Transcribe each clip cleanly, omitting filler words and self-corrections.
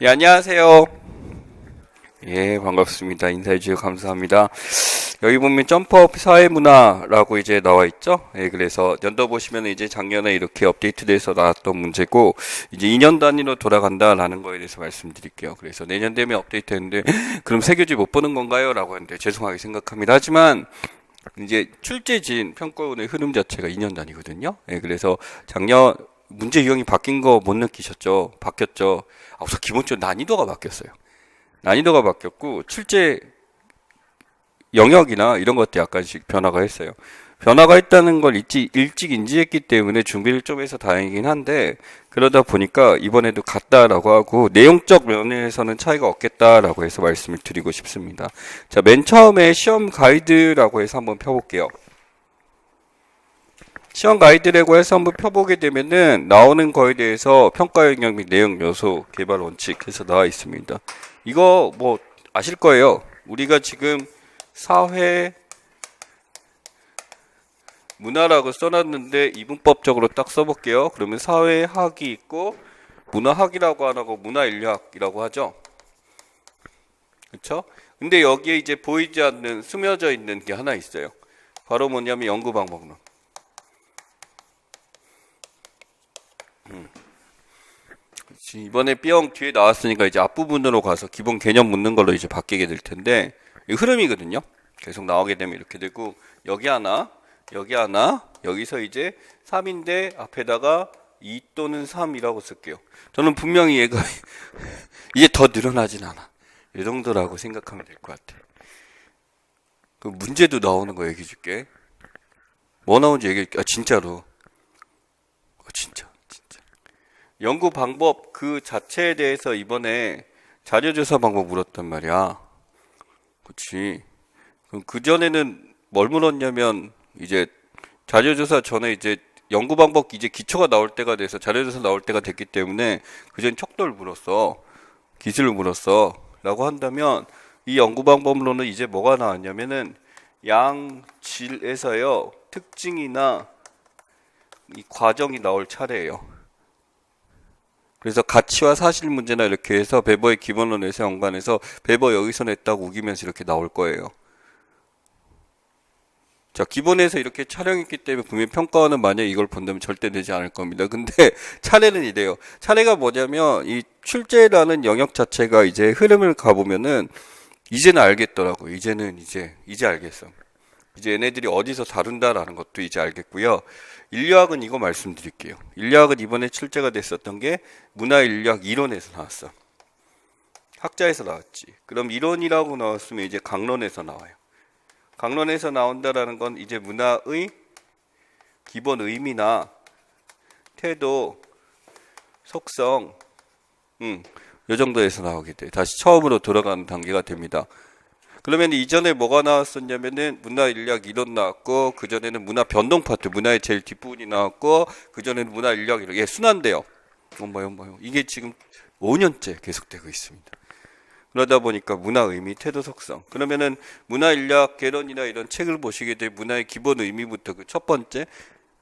예, 안녕하세요. 예, 반갑습니다. 인사해 주셔서 감사합니다. 여기 보면 점프업 사회문화라고 이제 나와 있죠? 예, 그래서 연도 보시면 이제 작년에 이렇게 업데이트돼서 나왔던 문제고, 이제 2년 단위로 돌아간다라는 거에 대해서 말씀드릴게요. 그래서 내년 되면 업데이트 했는데, 그럼 새 교재 못 보는 건가요? 라고 했는데, 죄송하게 생각합니다. 하지만, 이제 출제진 평가원의 흐름 자체가 2년 단위거든요. 예, 그래서 작년 문제 유형이 바뀐 거 못 느끼셨죠? 바뀌었죠? 우선 기본적으로 난이도가 바뀌었어요. 난이도가 바뀌었고 출제 영역이나 이런 것도 약간씩 변화가 했어요. 변화가 있다는 걸 일찍 인지했기 때문에 준비를 좀 해서 다행이긴 한데 그러다 보니까 이번에도 같다라고 하고 내용적 면에서는 차이가 없겠다라고 해서 말씀을 드리고 싶습니다. 자, 맨 처음에 시험 가이드라고 해서 한번 펴볼게요. 시험 가이드라고 해서 한번 펴보게 되면은 나오는 거에 대해서 평가 영역 및 내용 요소 개발 원칙 해서 나와 있습니다. 이거 뭐 아실 거예요. 우리가 지금 사회 문화라고 써놨는데 이분법적으로 딱 써볼게요. 그러면 사회학이 있고 문화학이라고 안 하고 문화인류학이라고 하죠. 그렇죠? 근데 여기에 이제 보이지 않는 스며져 있는 게 하나 있어요. 바로 뭐냐면 연구 방법론. 이번에 B형 뒤에 나왔으니까 이제 앞부분으로 가서 기본 개념 묻는 걸로 이제 바뀌게 될 텐데 이 흐름이거든요. 계속 나오게 되면 이렇게 되고 여기 하나, 여기서 이제 3인데 앞에다가 2 또는 3이라고 쓸게요. 저는 분명히 얘가 이제 더 늘어나진 않아. 이 정도라고 생각하면 될 것 같아. 그 문제도 나오는 거 얘기해 줄게. 뭐 나오는지 얘기해 줄게. 진짜로. 진짜. 연구 방법 그 자체에 대해서 이번에 자료조사 방법 물었단 말이야. 그치. 그럼 그전에는 뭘 물었냐면, 이제 자료조사 전에 이제 연구 방법 이제 기초가 나올 때가 돼서 자료조사 나올 때가 됐기 때문에 그전 척도를 물었어. 기술을 물었어. 라고 한다면 이 연구 방법론은 이제 뭐가 나왔냐면은 양질에서요. 특징이나 이 과정이 나올 차례예요. 그래서 가치와 사실 문제나 이렇게 해서 베버의 기본론에서 연관해서 베버 여기서 냈다고 우기면서 이렇게 나올 거예요. 자, 기본에서 이렇게 촬영했기 때문에 분명 평가원은 만약 이걸 본다면 절대 되지 않을 겁니다. 근데 차례는 이래요. 차례가 뭐냐면 이 출제라는 영역 자체가 이제 흐름을 가보면은 이제는 알겠더라고. 이제 알겠어. 이제 얘네들이 어디서 다룬다라는 것도 이제 알겠고요. 인류학은 이거 말씀드릴게요. 인류학은 이번에 출제가 됐었던 게 문화인류학 이론에서 나왔어. 학자에서 나왔지. 그럼 이론이라고 나왔으면 이제 강론에서 나와요. 강론에서 나온다라는 건 이제 문화의 기본 의미나 태도, 속성, 요 정도에서 나오게 돼. 다시 처음으로 돌아가는 단계가 됩니다. 그러면 이전에 뭐가 나왔었냐면은 문화인류학 이론 나왔고 그전에는 문화 변동 파트, 문화의 제일 뒷부분이 나왔고 그전에는 문화인류학 이론. 예, 순환돼요. 엄마요. 이게 지금 5년째 계속되고 있습니다. 그러다 보니까 문화 의미, 태도 속성. 그러면은 문화인류학 개론이나 이런 책을 보시게 될 문화의 기본 의미부터 그 첫 번째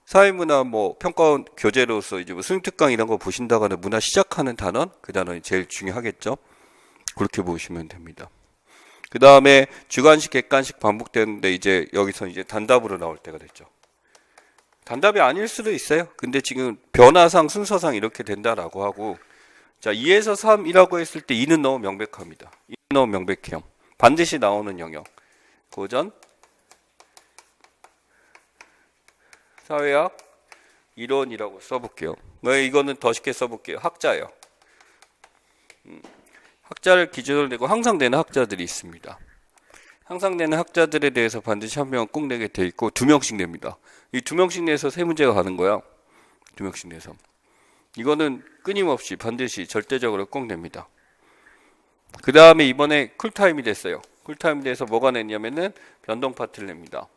사회문화 뭐 평가원 교재로서 이제 뭐 수능특강 이런 거 보신다거나 문화 시작하는 단원, 그 단원이 제일 중요하겠죠. 그렇게 보시면 됩니다. 그 다음에 주관식, 객관식 반복되는데 이제 여기서 이제 단답으로 나올 때가 됐죠. 단답이 아닐 수도 있어요. 근데 지금 변화상 순서상 이렇게 된다라고 하고 자 2에서 3이라고 했을 때 2는 너무 명백합니다. 2는 너무 명백해요. 반드시 나오는 영역. 고전, 사회학, 이론이라고 써볼게요. 이거는 더 쉽게 써볼게요. 학자예요. 학자를 기준으로 내고 항상 되는 학자들이 있습니다. 항상 되는 학자들에 대해서 반드시 한 명은 꼭 내게 돼 있고 2명씩 냅니다. 이 2명씩 내서 세 문제가 가는 거야. 2명씩 내서. 이거는 끊임없이 반드시 절대적으로 꼭 냅니다. 그 다음에 이번에 쿨타임이 됐어요. 쿨타임이 돼서 뭐가 냈냐면은 변동 파트를 냅니다.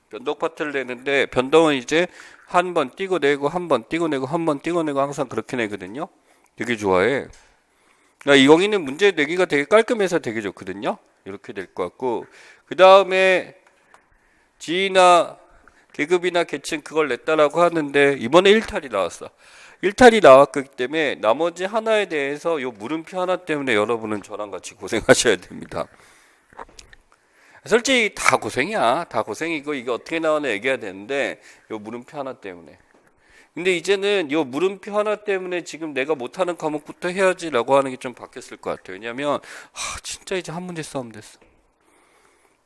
변동 파트를 내는데 변동은 이제 한 번 띄고 내고 한 번 띄고 내고 한 번 띄고 내고 항상 그렇게 내거든요. 되게 좋아해. 그러니까 이 영희는 문제 내기가 되게 깔끔해서 되게 좋거든요. 이렇게 될 것 같고 그 다음에 지위나 계급이나 계층 그걸 냈다라고 하는데 이번에 일탈이 나왔어. 일탈이 나왔기 때문에 나머지 하나에 대해서 요 물음표 하나 때문에 여러분은 저랑 같이 고생하셔야 됩니다. 솔직히 다 고생이야. 다 고생이고 이게 어떻게 나오나 얘기해야 되는데 요 물음표 하나 때문에. 근데 이제는 요 물음표 하나 때문에 지금 내가 못하는 과목부터 해야지라고 하는 게 좀 바뀌었을 것 같아요. 왜냐면 진짜 이제 한 문제 싸움 됐어.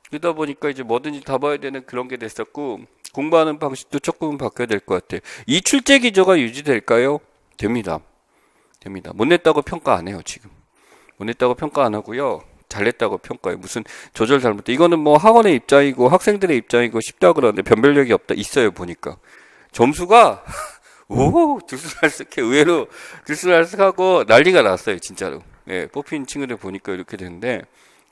그러다 보니까 이제 뭐든지 다 봐야 되는 그런 게 됐었고 공부하는 방식도 조금은 바뀌어야 될 것 같아요. 이 출제 기조가 유지될까요? 됩니다. 됩니다. 못 냈다고 평가 안 해요, 지금. 못 냈다고 평가 안 하고요. 잘냈다고 평가해요. 무슨 조절 잘못돼. 이거는 뭐 학원의 입장이고 학생들의 입장이고 쉽다 그러는데 변별력이 없다. 있어요, 보니까. 점수가 들쑥날쑥해. 의외로 들쑥날쑥하고 난리가 났어요, 진짜로. 예, 뽑힌 친구들 보니까 이렇게 되는데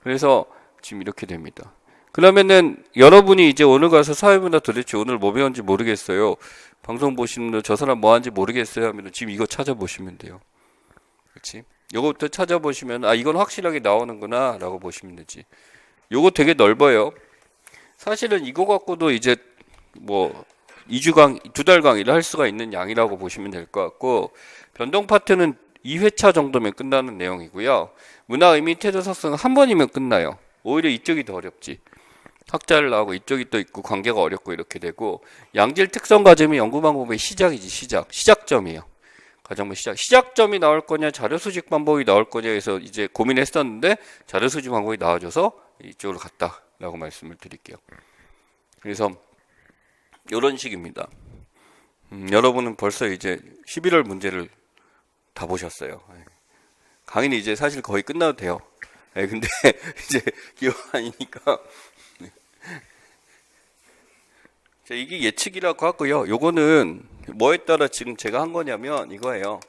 그래서 지금 이렇게 됩니다. 그러면은 여러분이 이제 오늘 가서 사회문화 도대체 오늘 뭐 배웠는지 모르겠어요. 방송 보시는 분들 저 사람 뭐 하는지 모르겠어요 하면 지금 이거 찾아보시면 돼요. 그렇지? 요거부터 찾아보시면 이건 확실하게 나오는구나 라고 보시면 되지. 요거 되게 넓어요. 사실은 이거 갖고도 이제 뭐 2달 강의를 할 수가 있는 양이라고 보시면 될 것 같고 변동 파트는 2회차 정도면 끝나는 내용이고요. 문화 의미 태도 속성 한 번이면 끝나요. 오히려 이쪽이 더 어렵지. 학자를 나오고 이쪽이 또 있고 관계가 어렵고 이렇게 되고 양질 특성 과정이 연구 방법의 시작이지. 시작점이에요. 가장 시작점이 나올 거냐 자료 수집 방법이 나올 거냐 해서 이제 고민했었는데 자료 수집 방법이 나와줘서 이쪽으로 갔다라고 말씀을 드릴게요. 그래서 이런 식입니다. 여러분은 벌써 이제 11월 문제를 다 보셨어요. 강의는 이제 사실 거의 끝나도 돼요. 근데 이제 기억 아니니까 자, 이게 예측이라고 하고요. 요거는 뭐에 따라 지금 제가 한 거냐면 이거예요.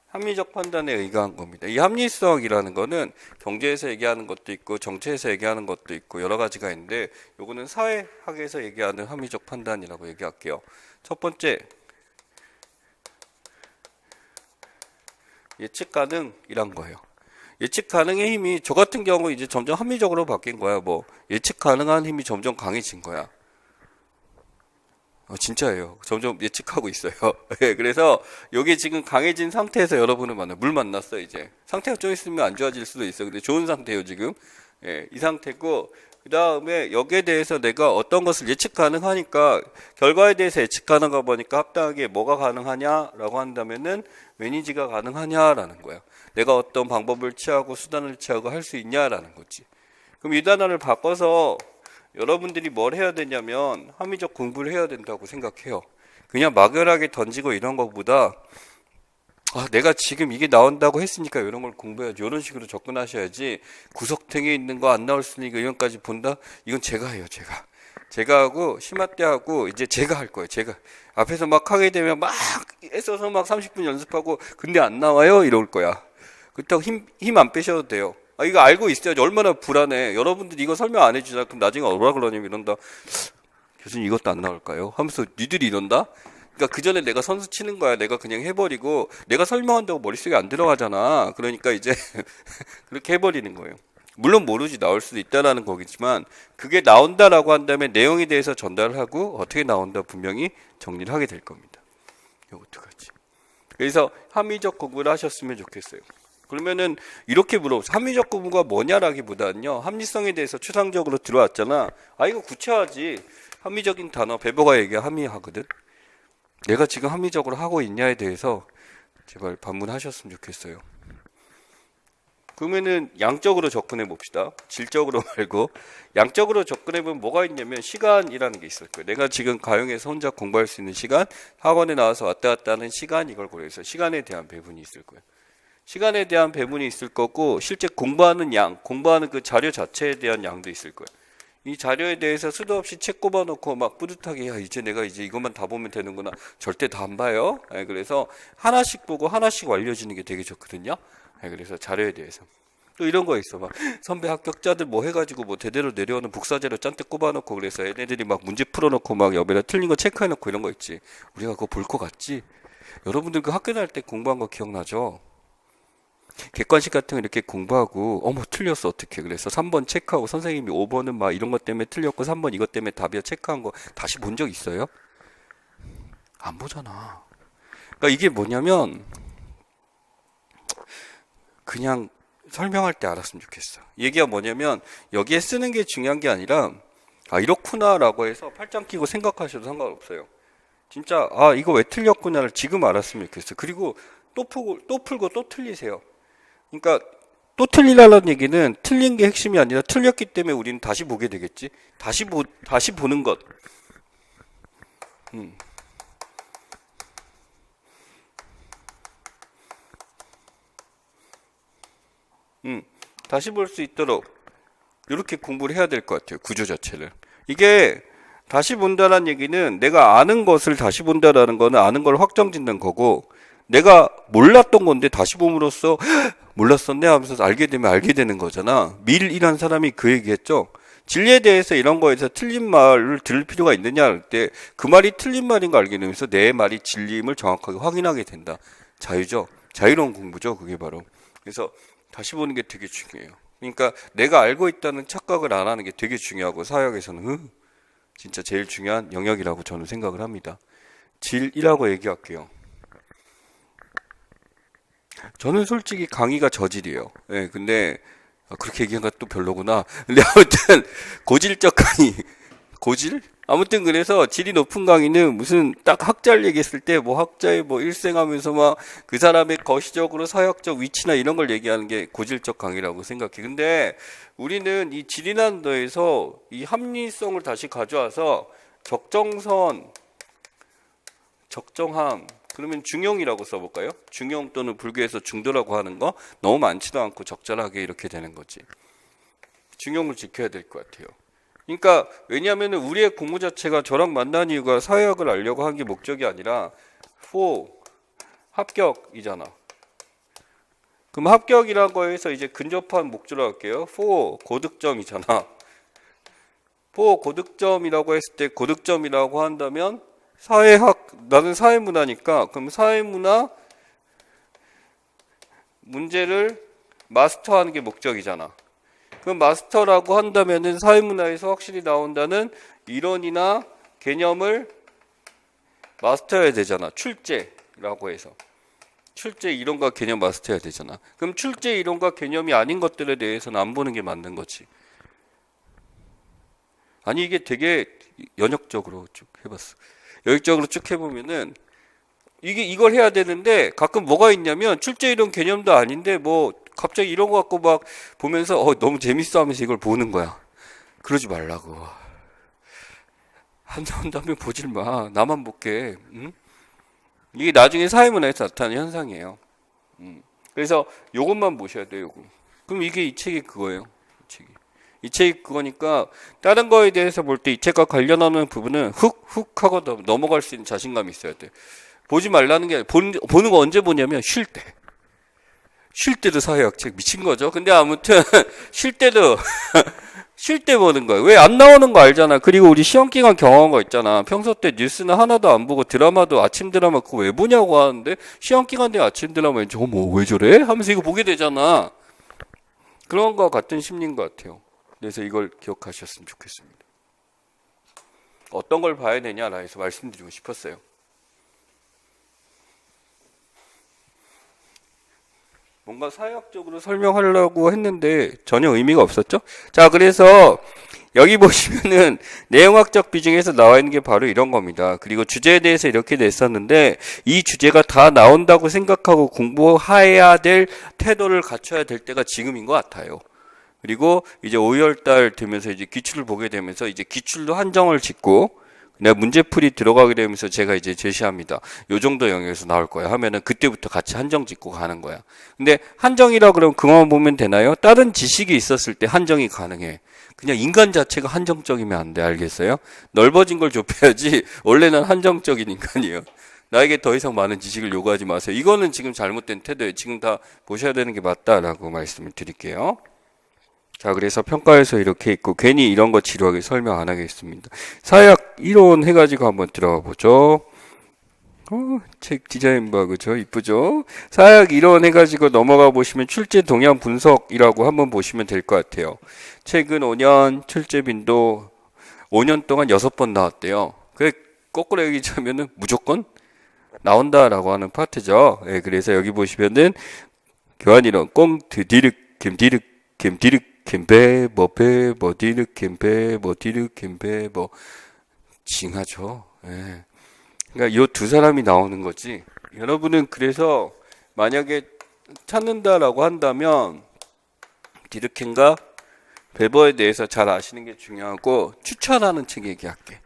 합리적 판단에 의거한 겁니다. 이 합리성이라는 거는 경제에서 얘기하는 것도 있고 정치에서 얘기하는 것도 있고 여러 가지가 있는데 요거는 사회학에서 얘기하는 합리적 판단이라고 얘기할게요. 첫 번째 예측 가능이란 거예요. 예측 가능의 힘이 저 같은 경우 이제 점점 합리적으로 바뀐 거야. 뭐 예측 가능한 힘이 점점 강해진 거야. 진짜예요. 점점 예측하고 있어요. 네, 그래서 여기 지금 강해진 상태에서 여러분을 만나. 물 만났어 이제. 상태가 좀 있으면 안 좋아질 수도 있어. 근데 좋은 상태예요 지금. 예, 이 상태고 그 다음에 여기에 대해서 내가 어떤 것을 예측 가능하니까 결과에 대해서 예측 가능하다 보니까 합당하게 뭐가 가능하냐라고 한다면은 매니지가 가능하냐라는 거야. 내가 어떤 방법을 취하고 수단을 취하고 할 수 있냐라는 거지. 그럼 이 단어를 바꿔서 여러분들이 뭘 해야 되냐면 합리적 공부를 해야 된다고 생각해요. 그냥 막연하게 던지고 이런 것보다 내가 지금 이게 나온다고 했으니까 이런 걸 공부해야지. 이런 식으로 접근하셔야지. 구석탱이에 있는 거 안 나올 수 있으니까 이런까지 본다? 이건 제가 해요, 제가. 제가 하고, 심화 때 하고, 이제 제가 할 거예요, 제가. 앞에서 막 하게 되면 막 애써서 막 30분 연습하고, 근데 안 나와요? 이럴 거야. 그렇다고 힘 안 빼셔도 돼요. 이거 알고 있어야지. 얼마나 불안해. 여러분들이 이거 설명 안 해주잖아. 그럼 나중에 뭐라 그러냐면 이런다. 교수님 이것도 안 나올까요? 하면서 니들이 이런다? 그러니까 그 전에 내가 선수 치는 거야. 내가 그냥 해버리고 내가 설명한다고 머릿속에 안 들어가잖아. 그러니까 이제 그렇게 해버리는 거예요. 물론 모르지 나올 수도 있다라는 거겠지만 그게 나온다라고 한다면 내용에 대해서 전달을 하고 어떻게 나온다 분명히 정리를 하게 될 겁니다. 이것도 같이. 그래서 합리적 공부를 하셨으면 좋겠어요. 그러면은 이렇게 물어보세요. 합리적 공부가 뭐냐라기보다는요. 합리성에 대해서 추상적으로 들어왔잖아. 이거 구체화하지. 합리적인 단어 베버가 얘기가 합리하거든. 내가 지금 합리적으로 하고 있냐에 대해서 제발 반문하셨으면 좋겠어요. 그러면은 양적으로 접근해 봅시다. 질적으로 말고 양적으로 접근해 보면 뭐가 있냐면 시간이라는 게 있을 거예요. 내가 지금 가정에서 혼자 공부할 수 있는 시간, 학원에 나와서 왔다 갔다 하는 시간 이걸 고려해서 시간에 대한 배분이 있을 거예요. 시간에 대한 배분이 있을 거고 실제 공부하는 양, 공부하는 그 자료 자체에 대한 양도 있을 거예요. 이 자료에 대해서 수도 없이 책 꼽아놓고 막 뿌듯하게 이제 내가 이제 이것만 다 보면 되는구나. 절대 다 안 봐요. 그래서 하나씩 보고 하나씩 알려주는 게 되게 좋거든요. 그래서 자료에 대해서 또 이런 거 있어. 막 선배 합격자들 뭐 해가지고 뭐 대대로 내려오는 복사제로 짠뜩 꼽아놓고 그래서 얘네들이 막 문제 풀어놓고 막 옆에다 틀린 거 체크해놓고 이런 거 있지. 우리가 그거 볼 거 같지? 여러분들 그 학교 다닐 때 공부한 거 기억나죠? 객관식 같은 거 이렇게 공부하고 어머 틀렸어 어떻게 그래서 3번 체크하고 선생님이 5번은 막 이런 것 때문에 틀렸고 3번 이것 때문에 답이야 체크한 거 다시 본 적 있어요? 안 보잖아. 그러니까 이게 뭐냐면 그냥 설명할 때 알았으면 좋겠어. 얘기가 뭐냐면 여기에 쓰는 게 중요한 게 아니라 아 이렇구나 라고 해서 팔짱 끼고 생각하셔도 상관없어요. 진짜 아 이거 왜 틀렸구나를 지금 알았으면 좋겠어. 그리고 또 풀고 또 틀리세요. 그러니까 또 틀리라는 얘기는 틀린 게 핵심이 아니라 틀렸기 때문에 우리는 다시 보게 되겠지. 다시 보는 것. 음. 다시 볼 수 있도록 이렇게 공부를 해야 될 것 같아요. 구조 자체를. 이게 다시 본다는 얘기는 내가 아는 것을 다시 본다라는 거는 아는 걸 확정짓는 거고 내가 몰랐던 건데 다시 봄으로써 몰랐었네 하면서 알게 되면 알게 되는 거잖아. 밀이란 사람이 그 얘기했죠. 진리에 대해서 이런 거에서 틀린 말을 들을 필요가 있느냐 할 때 그 말이 틀린 말인 거 알게 되면서 내 말이 진리임을 정확하게 확인하게 된다. 자유죠. 자유로운 공부죠. 그게 바로. 그래서 다시 보는 게 되게 중요해요. 그러니까 내가 알고 있다는 착각을 안 하는 게 되게 중요하고 사역에서는 진짜 제일 중요한 영역이라고 저는 생각을 합니다. 질이라고 얘기할게요. 저는 솔직히 강의가 저질이에요. 네, 근데 그렇게 얘기하니까 또 별로구나. 근데 아무튼 고질적 강의, 고질? 아무튼 그래서 질이 높은 강의는 무슨 딱 학자를 얘기했을 때 뭐 학자의 뭐 일생하면서 막 그 사람의 거시적으로 사역적 위치나 이런 걸 얘기하는 게 고질적 강의라고 생각해. 근데 우리는 이 질이난도에서 이 합리성을 다시 가져와서 적정선, 적정함, 그러면 중용이라고 써볼까요? 중용 또는 불교에서 중도라고 하는 거 너무 많지도 않고 적절하게 이렇게 되는 거지. 중용을 지켜야 될 것 같아요. 그러니까 왜냐하면 우리의 공부 자체가 저랑 만난 이유가 사회학을 알려고 한 게 목적이 아니라 합격이잖아. 그럼 합격이라고 해서 이제 근접한 목적으로 할게요. 고득점이잖아. 고득점이라고 했을 때 고득점이라고 한다면 사회학, 나는 사회문화니까 그럼 사회문화 문제를 마스터하는 게 목적이잖아. 그럼 마스터라고 한다면은 사회문화에서 확실히 나온다는 이론이나 개념을 마스터해야 되잖아. 출제라고 해서. 출제 이론과 개념 마스터해야 되잖아. 그럼 출제 이론과 개념이 아닌 것들에 대해서는 안 보는 게 맞는 거지. 아니 이게 되게 연역적으로 쭉 해봤어. 연역적으로 쭉 해보면은 이걸 해야 되는데 가끔 뭐가 있냐면 출제 이론 개념도 아닌데 뭐 갑자기 이런 거 갖고 막 보면서 너무 재밌어 하면서 이걸 보는 거야. 그러지 말라고. 한다면 보질 마. 나만 볼게. 응? 이게 나중에 사회문화에서 나타나는 현상이에요. 그래서 요것만 보셔야 돼요. 요거. 그럼 이게 이 책이 그거예요. 이 책이 그거니까 다른 거에 대해서 볼 때 이 책과 관련하는 부분은 훅 하고 넘어갈 수 있는 자신감이 있어야 돼. 보지 말라는 게 보는 거 언제 보냐면 쉴 때. 쉴 때도 사회학 책 미친 거죠. 근데 아무튼 쉴 때도 쉴 때 보는 거예요. 왜 안 나오는 거 알잖아. 그리고 우리 시험 기간 경험한 거 있잖아. 평소 때 뉴스는 하나도 안 보고 드라마도 아침 드라마 그거 왜 보냐고 하는데 시험 기간 때 아침 드라마 왠지 왜 저래? 하면서 이거 보게 되잖아. 그런 거 같은 심리인 것 같아요. 그래서 이걸 기억하셨으면 좋겠습니다. 어떤 걸 봐야 되냐라 해서 말씀드리고 싶었어요. 뭔가 사회학적으로 설명하려고 했는데 전혀 의미가 없었죠? 자, 그래서 여기 보시면은 내용학적 비중에서 나와 있는 게 바로 이런 겁니다. 그리고 주제에 대해서 이렇게 냈었는데 이 주제가 다 나온다고 생각하고 공부해야 될 태도를 갖춰야 될 때가 지금인 것 같아요. 그리고 이제 5월달 되면서 이제 기출을 보게 되면서 이제 기출도 한정을 짓고 내가 문제풀이 들어가게 되면서 제가 이제 제시합니다. 요 정도 영역에서 나올 거야 하면은 그때부터 같이 한정 짓고 가는 거야. 근데 한정이라 그러면 그것만 보면 되나요? 다른 지식이 있었을 때 한정이 가능해. 그냥 인간 자체가 한정적이면 안 돼. 알겠어요? 넓어진 걸 좁혀야지 원래는 한정적인 인간이에요. 나에게 더 이상 많은 지식을 요구하지 마세요. 이거는 지금 잘못된 태도예요. 지금 다 보셔야 되는 게 맞다라고 말씀을 드릴게요. 자, 그래서 평가에서 이렇게 있고 괜히 이런 거 지루하게 설명 안 하겠습니다. 사회학 이론 해가지고 한번 들어가 보죠. 책 디자인 봐, 그죠? 이쁘죠? 사약 이론 해가지고 넘어가 보시면 출제 동향 분석이라고 한번 보시면 될 것 같아요. 최근 5년 출제 빈도 5년 동안 6번 나왔대요. 그 거꾸로 얘기하면은 무조건 나온다라고 하는 파트죠. 예, 그래서 여기 보시면은 교환이론 꽁 드디륵 김디륵 김디륵 김배 뭐배 뭐디륵 김배 뭐디륵 김배 뭐 징하죠. 예. 그러니까 요 두 사람이 나오는 거지. 여러분은 그래서 만약에 찾는다라고 한다면 디르켄과 베버에 대해서 잘 아시는 게 중요하고 추천하는 책 얘기할게.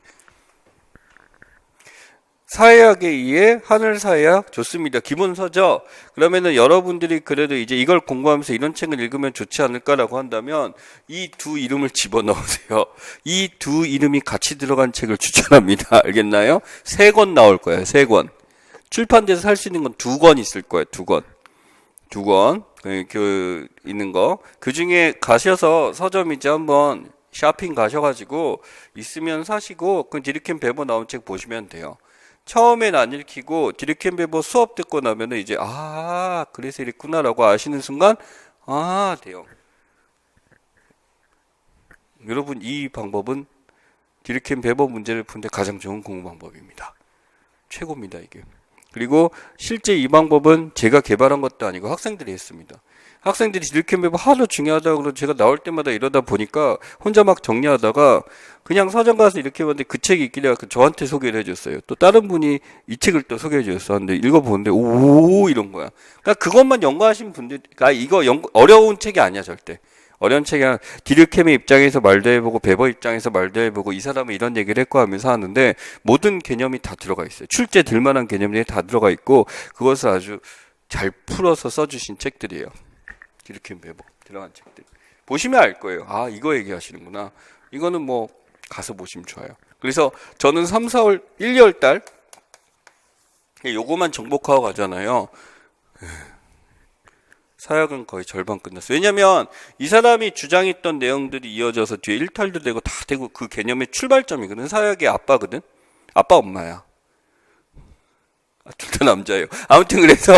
사회학에 의해 하늘사회학 좋습니다. 기본서죠. 그러면은 여러분들이 그래도 이제 이걸 공부하면서 이런 책을 읽으면 좋지 않을까라고 한다면 이 두 이름을 집어넣으세요. 이 두 이름이 같이 들어간 책을 추천합니다. 알겠나요? 3권 나올 거예요. 3권. 출판돼서 살 수 있는 건 2권 있을 거예요. 2권. 2권. 그 있는 거. 그 중에 가셔서 서점 이제 한번 쇼핑 가셔가지고 있으면 사시고 그 디르켄 베버 나온 책 보시면 돼요. 처음엔 안 읽히고 디르켄베버 수업 듣고 나면은 이제 그래서 이랬구나라고 아시는 순간 돼요. 여러분 이 방법은 디르켄베버 문제를 푸는데 가장 좋은 공부 방법입니다. 최고입니다 이게. 그리고 실제 이 방법은 제가 개발한 것도 아니고 학생들이 했습니다. 학생들이 디르켄베버 하도 중요하다고 그러고 제가 나올 때마다 이러다 보니까 혼자 막 정리하다가 그냥 서점 가서 이렇게 봤는데 그 책이 있길래 저한테 소개를 해줬어요. 또 다른 분이 이 책을 또 소개해 주셨었는데 읽어보는데 오 이런 거야. 그러니까 그것만 연구하신 분들, 이거 어려운 책이 아니야 절대. 어려운 책이 아니라 디르켄의 입장에서 말도 해보고 베버 입장에서 말도 해보고 이 사람은 이런 얘기를 했고 하면서 하는데 모든 개념이 다 들어가 있어요. 출제 될 만한 개념들이 다 들어가 있고 그것을 아주 잘 풀어서 써주신 책들이에요. 디르켄 베버 들어간 책들 보시면 알 거예요. 이거 얘기하시는구나. 이거는 뭐 가서 보시면 좋아요. 그래서 저는 3, 4월 1, 2월 달 요거만 정복하고 가잖아요. 사역은 거의 절반 끝났어요. 왜냐면 이 사람이 주장했던 내용들이 이어져서 뒤에 일탈도 되고 다 되고 그 개념의 출발점이거든. 사역의 아빠거든. 아빠 엄마야. 둘 다 남자예요. 아무튼 그래서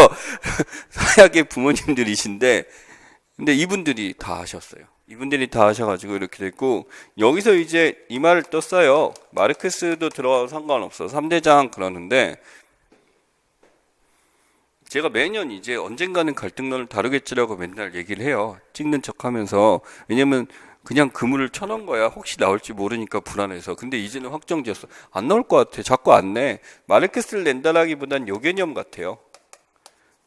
사역의 부모님들이신데 근데 이분들이 다 하셨어요. 이분들이 다 하셔가지고 이렇게 됐고 여기서 이제 이 말을 또 써요. 마르크스도 들어가도 상관없어. 3대장 그러는데 제가 매년 이제 언젠가는 갈등론을 다루겠지라고 맨날 얘기를 해요. 찍는 척 하면서. 왜냐면 그냥 그물을 쳐놓은 거야. 혹시 나올지 모르니까 불안해서. 근데 이제는 확정지었어. 안 나올 것 같아. 자꾸 안 내. 마르크스를 낸다라기보단 요 개념 같아요.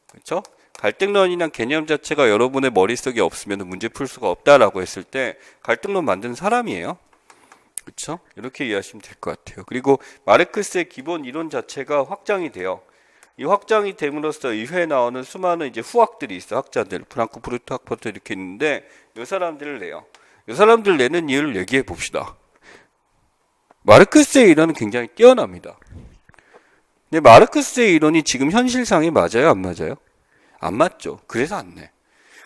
그렇죠? 갈등론이란 개념 자체가 여러분의 머릿속에 없으면 문제 풀 수가 없다라고 했을 때 갈등론 만든 사람이에요. 그렇죠? 이렇게 이해하시면 될 것 같아요. 그리고 마르크스의 기본 이론 자체가 확장이 돼요. 이 확장이 됨으로써 이회에 나오는 수많은 이제 후학들이 있어. 학자들, 프랑크푸르트 학파트 이렇게 있는데 이 사람들을 내요. 이 사람들 내는 이유를 얘기해 봅시다. 마르크스의 이론은 굉장히 뛰어납니다. 근데 마르크스의 이론이 지금 현실상에 맞아요? 안 맞아요? 안 맞죠. 그래서 안 내.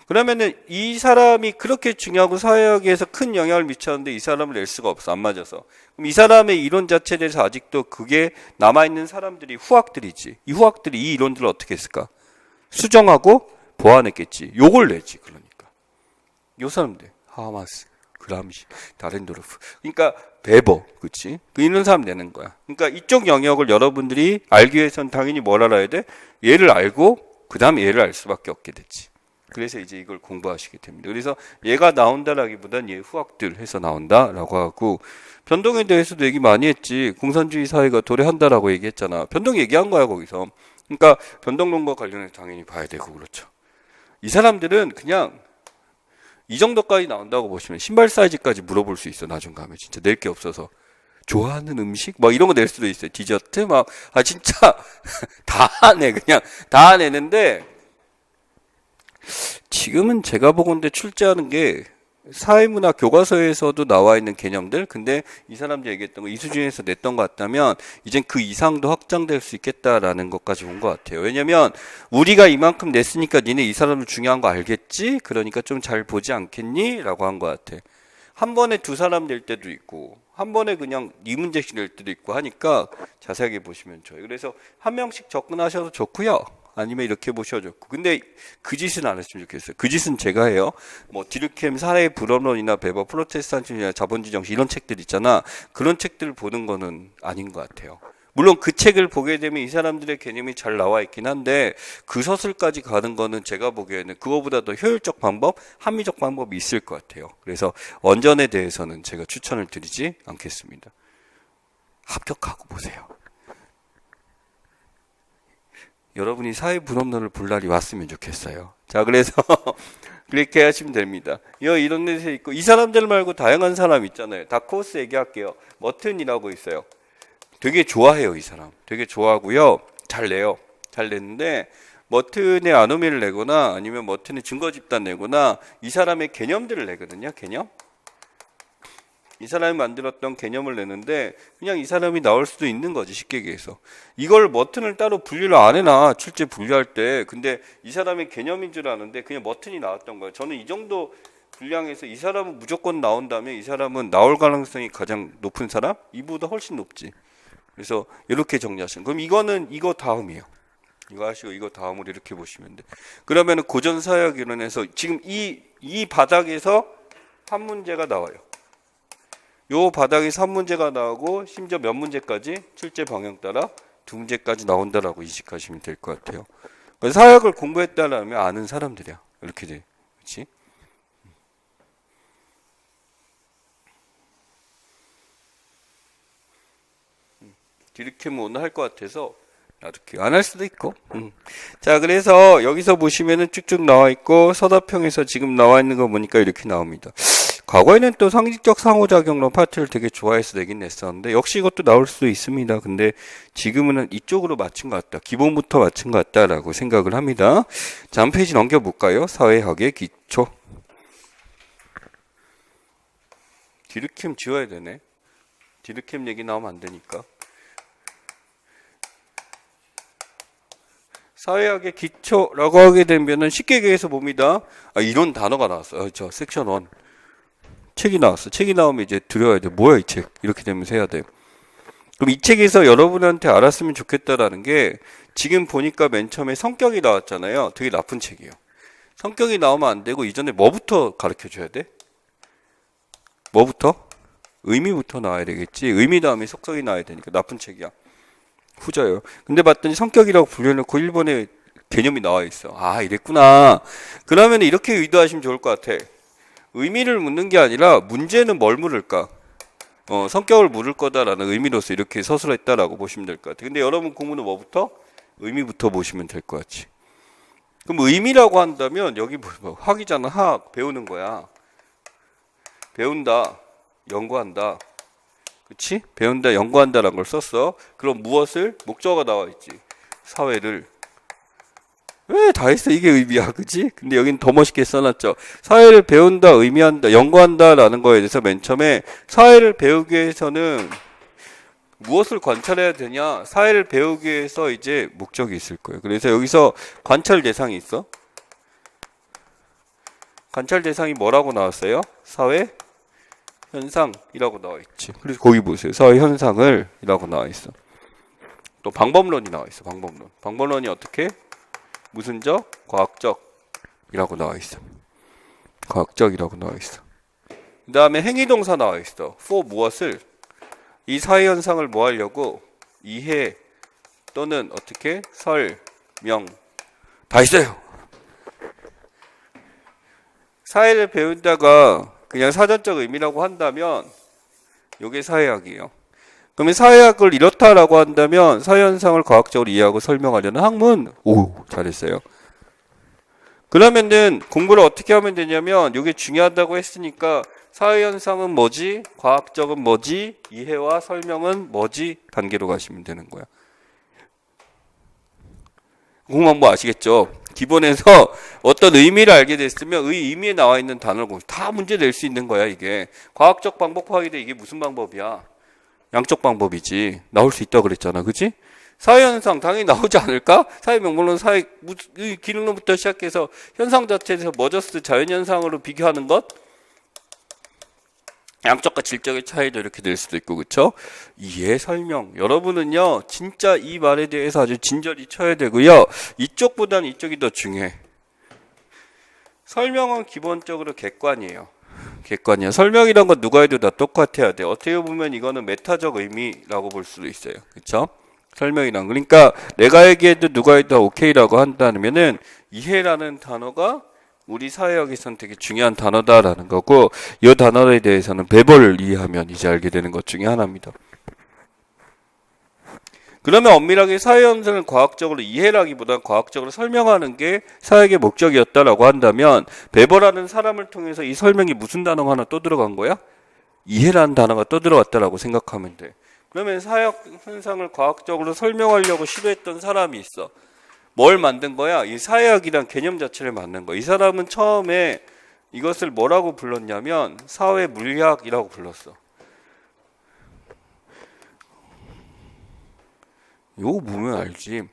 그러면은 이 사람이 그렇게 중요하고 사회학에서 큰 영향을 미쳤는데 이 사람을 낼 수가 없어. 안 맞아서. 그럼 이 사람의 이론 자체에 대해서 아직도 그게 남아있는 사람들이 후학들이지. 이 후학들이 이 이론들을 어떻게 했을까? 수정하고 보완했겠지. 요걸 내지. 그러니까. 요 사람들. 하마스, 그람시, 다렌도르프. 그러니까 베버. 그치? 이런 사람 내는 거야. 그러니까 이쪽 영역을 여러분들이 알기 위해서는 당연히 뭘 알아야 돼? 얘를 알고 그 다음에 얘를 알 수밖에 없게 됐지. 그래서 이제 이걸 공부하시게 됩니다. 그래서 얘가 나온다라기보단 얘 후학들 해서 나온다라고 하고 변동에 대해서도 얘기 많이 했지. 공산주의 사회가 도래한다라고 얘기했잖아. 변동 얘기한 거야 거기서. 그러니까 변동론과 관련해서 당연히 봐야 되고 그렇죠. 이 사람들은 그냥 이 정도까지 나온다고 보시면 신발 사이즈까지 물어볼 수 있어. 나중 가면 진짜 낼 게 없어서. 좋아하는 음식? 막 이런 거 낼 수도 있어요. 디저트? 막 진짜 다 내. 그냥 다 내는데 지금은 제가 보건대 출제하는 게 사회문화 교과서에서도 나와 있는 개념들, 근데 이 사람들이 얘기했던 거 이 수준에서 냈던 것 같다면 이젠 그 이상도 확장될 수 있겠다라는 것까지 온 것 같아요. 왜냐면 우리가 이만큼 냈으니까 니네 이 사람들 중요한 거 알겠지? 그러니까 좀 잘 보지 않겠니? 라고 한 것 같아. 한 번에 두 사람 낼 때도 있고 한 번에 그냥 이 문제씩 낼 때도 있고 하니까 자세하게 보시면 좋아요. 그래서 한 명씩 접근하셔도 좋고요. 아니면 이렇게 보셔도 좋고. 근데 그 짓은 안 했으면 좋겠어요. 그 짓은 제가 해요. 뭐 디르켐 사회의 불언론이나 베버 프로테스탄주의나 자본주의 정신 이런 책들 있잖아. 그런 책들을 보는 거는 아닌 것 같아요. 물론 그 책을 보게 되면 이 사람들의 개념이 잘 나와 있긴 한데 그 서술까지 가는 거는 제가 보기에는 그거보다 더 효율적 방법, 합리적 방법이 있을 것 같아요. 그래서 원전에 대해서는 제가 추천을 드리지 않겠습니다. 합격하고 보세요. 여러분이 사회 분업론을 볼 날이 왔으면 좋겠어요. 자, 그래서 그렇게 하시면 됩니다. 이런 데서 있고 이 사람들 말고 다양한 사람 있잖아요. 다크호스 얘기할게요. 머튼이라고 있어요. 되게 좋아해요, 이 사람. 되게 좋아하고요. 잘 내요. 잘 내는데 머튼의 아노미를 내거나 아니면 머튼의 증거 집단 내거나 이 사람의 개념들을 내거든요. 개념. 이 사람이 만들었던 개념을 내는데 그냥 이 사람이 나올 수도 있는 거지, 쉽게 얘기해서. 이걸 머튼을 따로 분류를 안 해놔, 출제 분류할 때. 근데 이 사람의 개념인 줄 아는데 그냥 머튼이 나왔던 거예요. 저는 이 정도 분량에서 이 사람은 무조건 나온다면 이 사람은 나올 가능성이 가장 높은 사람? 이보다 훨씬 높지. 그래서 이렇게 정리하시면. 그럼 이거는 이거 다음이에요. 이거 하시고 이거 다음으로 이렇게 보시면 돼. 그러면은 고전사역 이론에서 지금 이 바닥에서 한 문제가 나와요. 요 바닥에서 한 문제가 나오고 심지어 몇 문제까지 출제 방향 따라 두 문제까지 나온다라고 인식하시면 될 것 같아요. 사역을 공부했다라면 아는 사람들이야. 이렇게 돼. 그렇지? 디르켐 오늘 할 것 같아서 놔둘게요. 안 할 수도 있고. 자, 그래서 여기서 보시면은 쭉쭉 나와 있고 서다평에서 지금 나와 있는 거 보니까 이렇게 나옵니다. 과거에는 또 상식적 상호작용론 파트를 되게 좋아해서 내긴 냈었는데 역시 이것도 나올 수도 있습니다. 근데 지금은 이쪽으로 맞춘 것 같다. 기본부터 맞춘 것 같다라고 생각을 합니다. 자, 한 페이지 넘겨볼까요? 사회학의 기초. 디르켐 지워야 되네. 디르켐 얘기 나오면 안 되니까. 사회학의 기초라고 하게 되면은 쉽게 얘기해서 봅니다. 이런 단어가 나왔어요. 저 섹션 1. 책이 나왔어. 책이 나오면 이제 들여야 돼. 뭐야 이 책? 이렇게 되면서 해야 돼. 그럼 이 책에서 여러분한테 알았으면 좋겠다라는 게 지금 보니까 맨 처음에 성격이 나왔잖아요. 되게 나쁜 책이에요. 성격이 나오면 안 되고 이전에 뭐부터 가르쳐 줘야 돼? 뭐부터? 의미부터 나와야 되겠지. 의미 다음에 속성이 나와야 되니까 나쁜 책이야. 후자예요. 근데 봤더니 성격이라고 불려놓고 일본에 개념이 나와 있어. 아, 이랬구나. 그러면 이렇게 의도하시면 좋을 것 같아. 의미를 묻는 게 아니라 문제는 뭘 물을까? 성격을 물을 거다라는 의미로서 이렇게 서술했다라고 보시면 될 것 같아요. 근데 여러분 공부는 뭐부터? 의미부터 보시면 될 것 같지. 그럼 의미라고 한다면 여기 뭐 학이잖아. 학 배우는 거야. 배운다. 연구한다. 그치? 배운다, 연구한다라는 걸 썼어. 그럼 무엇을? 목적어가 나와 있지. 사회를. 왜 다 했어? 이게 의미야. 그치? 근데 여긴 더 멋있게 써놨죠. 사회를 배운다, 의미한다, 연구한다라는 거에 대해서 맨 처음에 사회를 배우기 위해서는 무엇을 관찰해야 되냐? 사회를 배우기 위해서 이제 목적이 있을 거예요. 그래서 여기서 관찰 대상이 있어. 관찰 대상이 뭐라고 나왔어요? 사회 현상이라고 나와 있지. 그래서 거기 보세요. 사회 현상을 이라고 나와 있어. 또 방법론이 나와 있어. 방법론. 방법론이 어떻게? 무슨적? 과학적이라고 나와 있어. 과학적이라고 나와 있어. 그 다음에 행위동사 나와 있어. for 무엇을? 이 사회 현상을 뭐 하려고? 이해 또는 어떻게? 설명. 다 있어요. 사회를 배운다가 그냥 사전적 의미라고 한다면 이게 사회학이에요. 그러면 사회학을 이렇다라고 한다면 사회현상을 과학적으로 이해하고 설명하려는 학문. 오, 잘했어요. 그러면은 공부를 어떻게 하면 되냐면 이게 중요하다고 했으니까 사회현상은 뭐지? 과학적은 뭐지? 이해와 설명은 뭐지? 단계로 가시면 되는 거야. 공부만 뭐 아시겠죠? 기본에서 어떤 의미를 알게 됐으면 의미에 나와 있는 단어를 다 문제 낼 수 있는 거야, 이게. 과학적 방법 파악인데 이게 무슨 방법이야? 양적 방법이지. 나올 수 있다고 그랬잖아. 그치? 사회현상 당연히 나오지 않을까? 사회명물론, 기능론부터 시작해서 현상 자체에서 머저스 자연현상으로 비교하는 것? 양적과 질적의 차이도 이렇게 될 수도 있고, 그쵸? 이해, 설명. 여러분은요, 진짜 이 말에 대해서 아주 진절이 쳐야 되고요. 이쪽보다는 이쪽이 더 중요해. 설명은 기본적으로 객관이에요. 객관이야. 설명이란 건 누가 해도 다 똑같아야 돼. 어떻게 보면 이거는 메타적 의미라고 볼 수도 있어요. 그쵸? 설명이란. 그러니까 내가 얘기해도 누가 해도 다 오케이라고 한다면은 이해라는 단어가 우리 사회학에서는 되게 중요한 단어다라는 거고, 이 단어에 대해서는 배벌을 이해하면 이제 알게 되는 것 중에 하나입니다. 그러면 엄밀하게 사회 현상을 과학적으로 이해라기보다 과학적으로 설명하는 게 사회의 목적이었다라고 한다면, 배벌하는 사람을 통해서 이 설명이 무슨 단어가 하나 또 들어간 거야? 이해라는 단어가 또 들어왔다라고 생각하면 돼. 그러면 사회 현상을 과학적으로 설명하려고 시도했던 사람이 있어. 뭘 만든 거야? 이 사회학이란 개념 자체를 만든 거야. 이 사람은 처음에 이것을 뭐라고 불렀냐면 사회 물리학이라고 불렀어. 이거 보면 알지.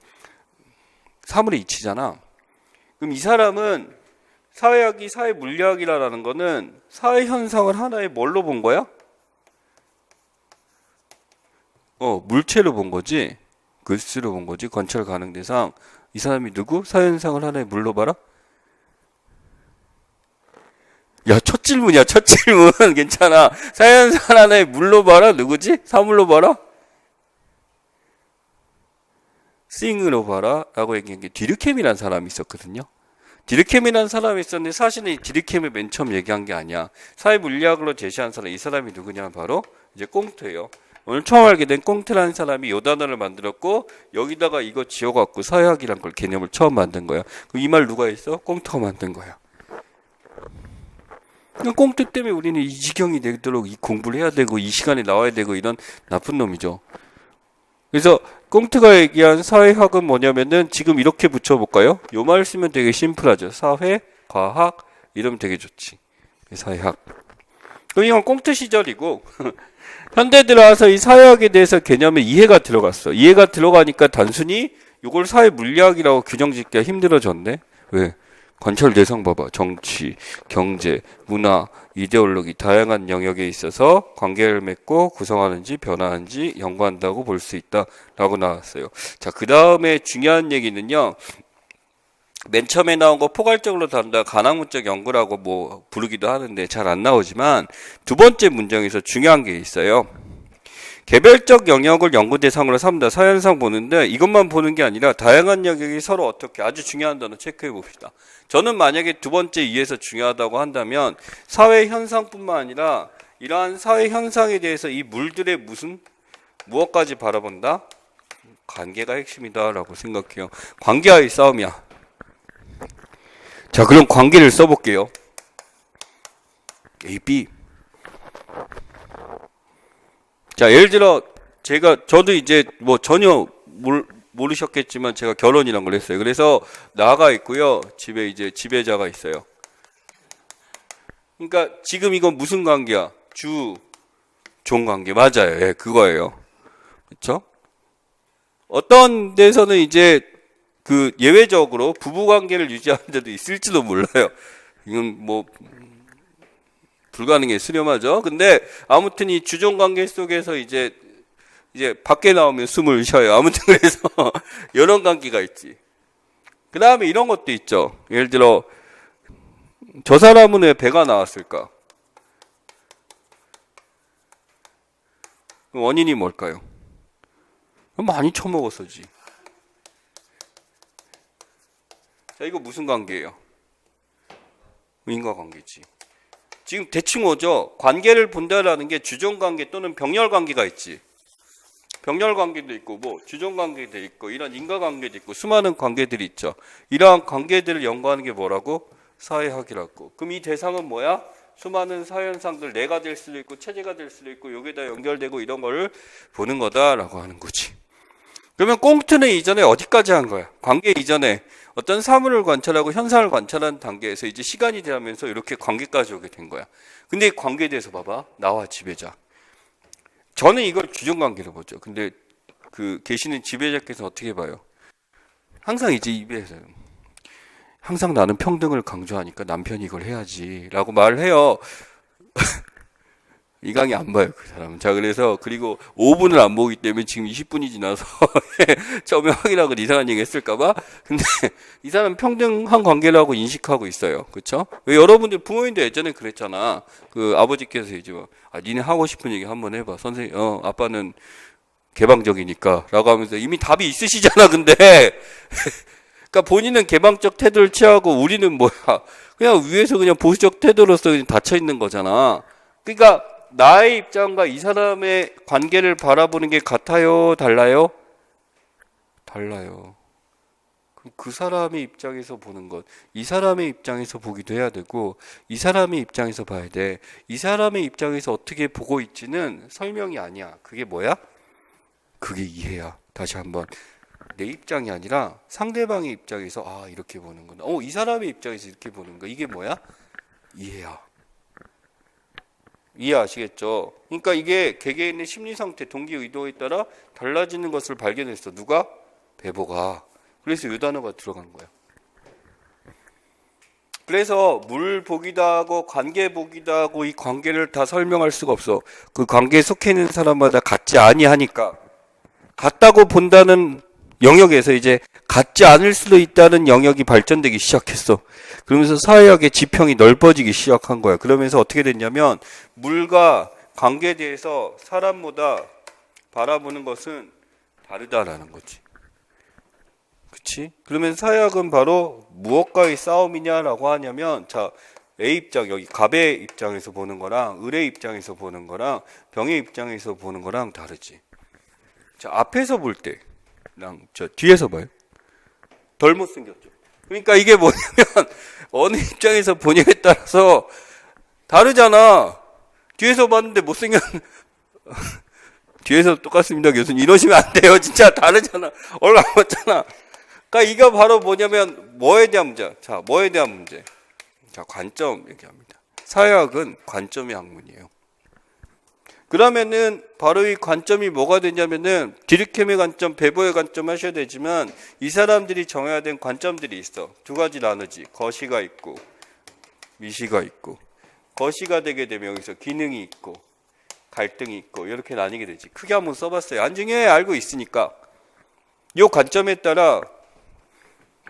사물의 이치잖아. 그럼 이 사람은 사회학이 사회 물리학이라는 거는 사회 현상을 하나의 뭘로 본 거야? 물체로 본 거지. 글씨로 본 거지. 관찰 가능 대상. 이 사람이 누구? 사회 현상을 하나의 물로 봐라? 야, 첫 질문이야, 첫 질문. 괜찮아. 사회 현상 하나의 물로 봐라? 누구지? 사물로 봐라? 싱으로 봐라? 라고 얘기한 게 디르켐이라는 사람이 있었거든요. 디르켐이라는 사람이 있었는데 사실은 이 디르켐을 맨 처음 얘기한 게 아니야. 사회 물리학으로 제시한 사람, 이 사람이 누구냐? 바로 이제 꽁트예요. 오늘 처음 알게 된 꽁트라는 사람이 요 단어를 만들었고, 여기다가 이거 지어갖고 사회학이란 걸 개념을 처음 만든 거야. 이 말 누가 했어? 꽁트가 만든 거야. 꽁트 때문에 우리는 이 지경이 되도록 이 공부를 해야 되고 이 시간에 나와야 되고 이런 나쁜 놈이죠. 그래서 꽁트가 얘기한 사회학은 뭐냐면은 지금 이렇게 붙여볼까요? 요 말 쓰면 되게 심플하죠. 사회, 과학 이러면 되게 좋지. 사회학. 그럼 이건 꽁트 시절이고 현대 들어와서 이 사회학에 대해서 개념에 이해가 들어갔어. 이해가 들어가니까 단순히 이걸 사회 물리학이라고 규정짓기가 힘들어졌네. 왜? 관찰 대상 봐봐. 정치, 경제, 문화, 이데올로기 다양한 영역에 있어서 관계를 맺고 구성하는지 변화하는지 연구한다고 볼 수 있다라고 나왔어요. 자, 그 다음에 중요한 얘기는요. 맨 처음에 나온 거 포괄적으로 다룬다 가상문적 연구라고 뭐 부르기도 하는데 잘 안 나오지만 두 번째 문장에서 중요한 게 있어요. 개별적 영역을 연구 대상으로 삼다. 사회현상 보는데 이것만 보는 게 아니라 다양한 영역이 서로 어떻게 아주 중요한 단어 체크해 봅시다. 저는 만약에 두 번째 이해에서 중요하다고 한다면 사회현상뿐만 아니라 이러한 사회현상에 대해서 이 물들의 무엇까지 바라본다? 관계가 핵심이다 라고 생각해요. 관계와의 싸움이야. 자, 그럼 관계를 써볼게요. A, B. 자, 예를 들어 저도 이제 뭐 전혀 모르셨겠지만 제가 결혼이란 걸 했어요. 그래서 나가 있고요. 집에 이제 지배자가 있어요. 그러니까 지금 이건 무슨 관계야? 종 관계 맞아요. 예, 그거예요. 그렇죠? 어떤 데서는 이제 그 예외적으로 부부 관계를 유지하는 데도 있을지도 몰라요. 이건 뭐 불가능해 수렴하죠. 근데 아무튼 이 주종 관계 속에서 이제 밖에 나오면 숨을 쉬어요. 아무튼 그래서 이런 관계가 있지. 그 다음에 이런 것도 있죠. 예를 들어 저 사람은 왜 배가 나왔을까? 원인이 뭘까요? 많이 처먹었어지. 자, 이거 무슨 관계예요? 인과관계지. 지금 대충 오죠. 관계를 본다라는 게 주종관계 또는 병렬관계가 있지. 병렬관계도 있고 뭐 주종관계도 있고 이런 인과관계도 있고 수많은 관계들이 있죠. 이러한 관계들을 연구하는 게 뭐라고? 사회학이라고. 그럼 이 대상은 뭐야? 수많은 사회현상들 내가 될 수도 있고 체제가 될 수도 있고 여기다 연결되고 이런 걸 보는 거다라고 하는 거지. 그러면 꽁트는 이전에 어디까지 한 거야? 관계 이전에 어떤 사물을 관찰하고 현상을 관찰하는 단계에서 이제 시간이 되면서 이렇게 관계까지 오게 된 거야. 근데 이 관계에 대해서 봐봐. 나와 지배자. 저는 이걸 주종관계로 보죠. 근데 그 계시는 지배자께서 어떻게 봐요? 항상 이제 입에서 항상 나는 평등을 강조하니까 남편이 이걸 해야지 라고 말을 해요. 이 강의 안 봐요, 그 사람은. 자, 그래서, 그리고 5분을 안 보기 때문에 지금 20분이 지나서, 처음에 확인하고 이상한 얘기 했을까봐? 근데, 이 사람은 평등한 관계라고 인식하고 있어요. 그쵸? 왜 여러분들 부모님도 예전에 그랬잖아. 그 아버지께서 이제 뭐, 니네 하고 싶은 얘기 한번 해봐. 선생님, 아빠는 개방적이니까. 라고 하면서 이미 답이 있으시잖아, 근데. 그러니까 본인은 개방적 태도를 취하고 우리는 뭐야. 그냥 위에서 그냥 보수적 태도로서 그냥 닫혀 있는 거잖아. 그러니까, 나의 입장과 이 사람의 관계를 바라보는 게 같아요? 달라요? 달라요. 그 사람의 입장에서 보는 것, 이 사람의 입장에서 보기도 해야 되고, 이 사람의 입장에서 봐야 돼. 이 사람의 입장에서 어떻게 보고 있지는 설명이 아니야. 그게 뭐야? 그게 이해야. 다시 한번. 내 입장이 아니라 상대방의 입장에서, 이렇게 보는구나. 이 사람의 입장에서 이렇게 보는 거. 이게 뭐야? 이해야. 이해하시겠죠? 그러니까 이게 개개인의 심리 상태, 동기 의도에 따라 달라지는 것을 발견했어. 누가? 베보가. 그래서 이 단어가 들어간 거야. 그래서 물 보기도 하고 관계 보기도 하고 이 관계를 다 설명할 수가 없어. 그 관계에 속해 있는 사람마다 같지 아니하니까 같다고 본다는 영역에서 이제 같지 않을 수도 있다는 영역이 발전되기 시작했어. 그러면서 사회학의 지평이 넓어지기 시작한 거야. 그러면서 어떻게 됐냐면 물과 관계에 대해서 사람보다 바라보는 것은 다르다라는 거지. 그치? 그러면 사회학은 바로 무엇과의 싸움이냐라고 하냐면, 자, A 입장, 여기 갑의 입장에서 보는 거랑 을의 입장에서 보는 거랑 병의 입장에서 보는 거랑 다르지. 자, 앞에서 볼 때랑 저 뒤에서 봐요. 덜 못생겼죠. 그러니까 이게 뭐냐면 어느 입장에서 보냐에 따라서 다르잖아. 뒤에서 봤는데 못생겼 뒤에서 똑같습니다 교수님 이러시면 안 돼요. 진짜 다르잖아. 얼굴 안 맞잖아. 그러니까 이거 바로 뭐냐면 뭐에 대한 문제. 자, 뭐에 대한 문제. 자, 관점 얘기합니다. 사회학은 관점의 학문이에요. 그러면은 바로 이 관점이 뭐가 되냐면은 디르켐의 관점, 베보의 관점 하셔야 되지만 이 사람들이 정해야 된 관점들이 있어. 두 가지 나누지. 거시가 있고 미시가 있고. 거시가 되게 되면 여기서 기능이 있고 갈등이 있고 이렇게 나뉘게 되지. 크게 한번 써봤어요. 안중에 알고 있으니까. 이 관점에 따라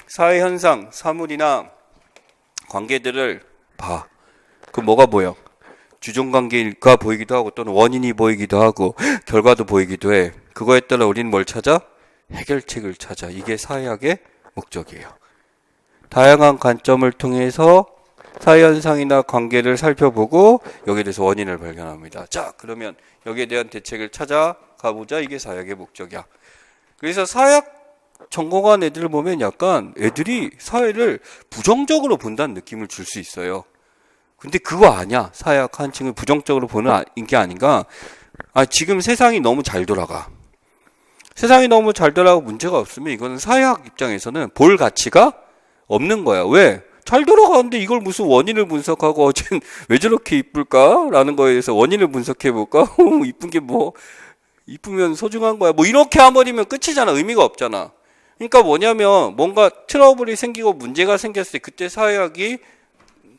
사회 현상, 사물이나 관계들을 봐. 그럼 뭐가 보여? 주종관계가 보이기도 하고 또는 원인이 보이기도 하고 결과도 보이기도 해. 그거에 따라 우리는 뭘 찾아? 해결책을 찾아. 이게 사회학의 목적이에요. 다양한 관점을 통해서 사회현상이나 관계를 살펴보고 여기에 대해서 원인을 발견합니다. 자, 그러면 여기에 대한 대책을 찾아가보자. 이게 사회학의 목적이야. 그래서 사회학 전공한 애들을 보면 약간 애들이 사회를 부정적으로 본다는 느낌을 줄 수 있어요. 근데 그거 아니야. 사회학 한층을 부정적으로 보는 게 아닌가. 지금 세상이 너무 잘 돌아가. 세상이 너무 잘 돌아가고 문제가 없으면 이거는 사회학 입장에서는 볼 가치가 없는 거야. 왜? 잘 돌아가는데 이걸 무슨 원인을 분석하고 어쨌든 왜 저렇게 이쁠까? 라는 거에 대해서 원인을 분석해볼까? 이쁜 게 뭐, 이쁘면 소중한 거야. 뭐 이렇게 해버리면 끝이잖아. 의미가 없잖아. 그러니까 뭐냐면 뭔가 트러블이 생기고 문제가 생겼을 때 그때 사회학이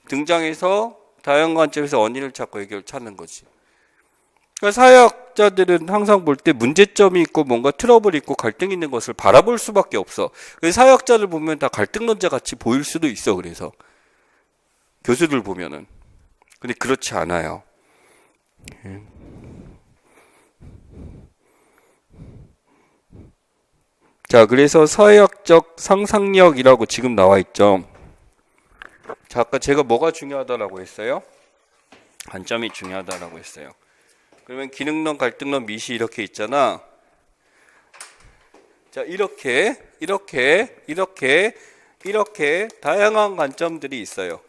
등장해서 다양한 관점에서 원인을 찾고 해결을 찾는 거지. 그러니까 사회학자들은 항상 볼 때 문제점이 있고 뭔가 트러블이 있고 갈등이 있는 것을 바라볼 수밖에 없어. 그래서 사회학자들 보면 다 갈등론자 같이 보일 수도 있어. 그래서 교수들 보면은. 근데 그렇지 않아요. 자, 그래서 사회학적 상상력이라고 지금 나와 있죠. 자, 아까 제가 뭐가 중요하다라고 했어요? 관점이 중요하다라고 했어요. 그러면 기능론, 갈등론, 미시 이렇게 있잖아. 자, 이렇게 다양한 관점들이 있어요.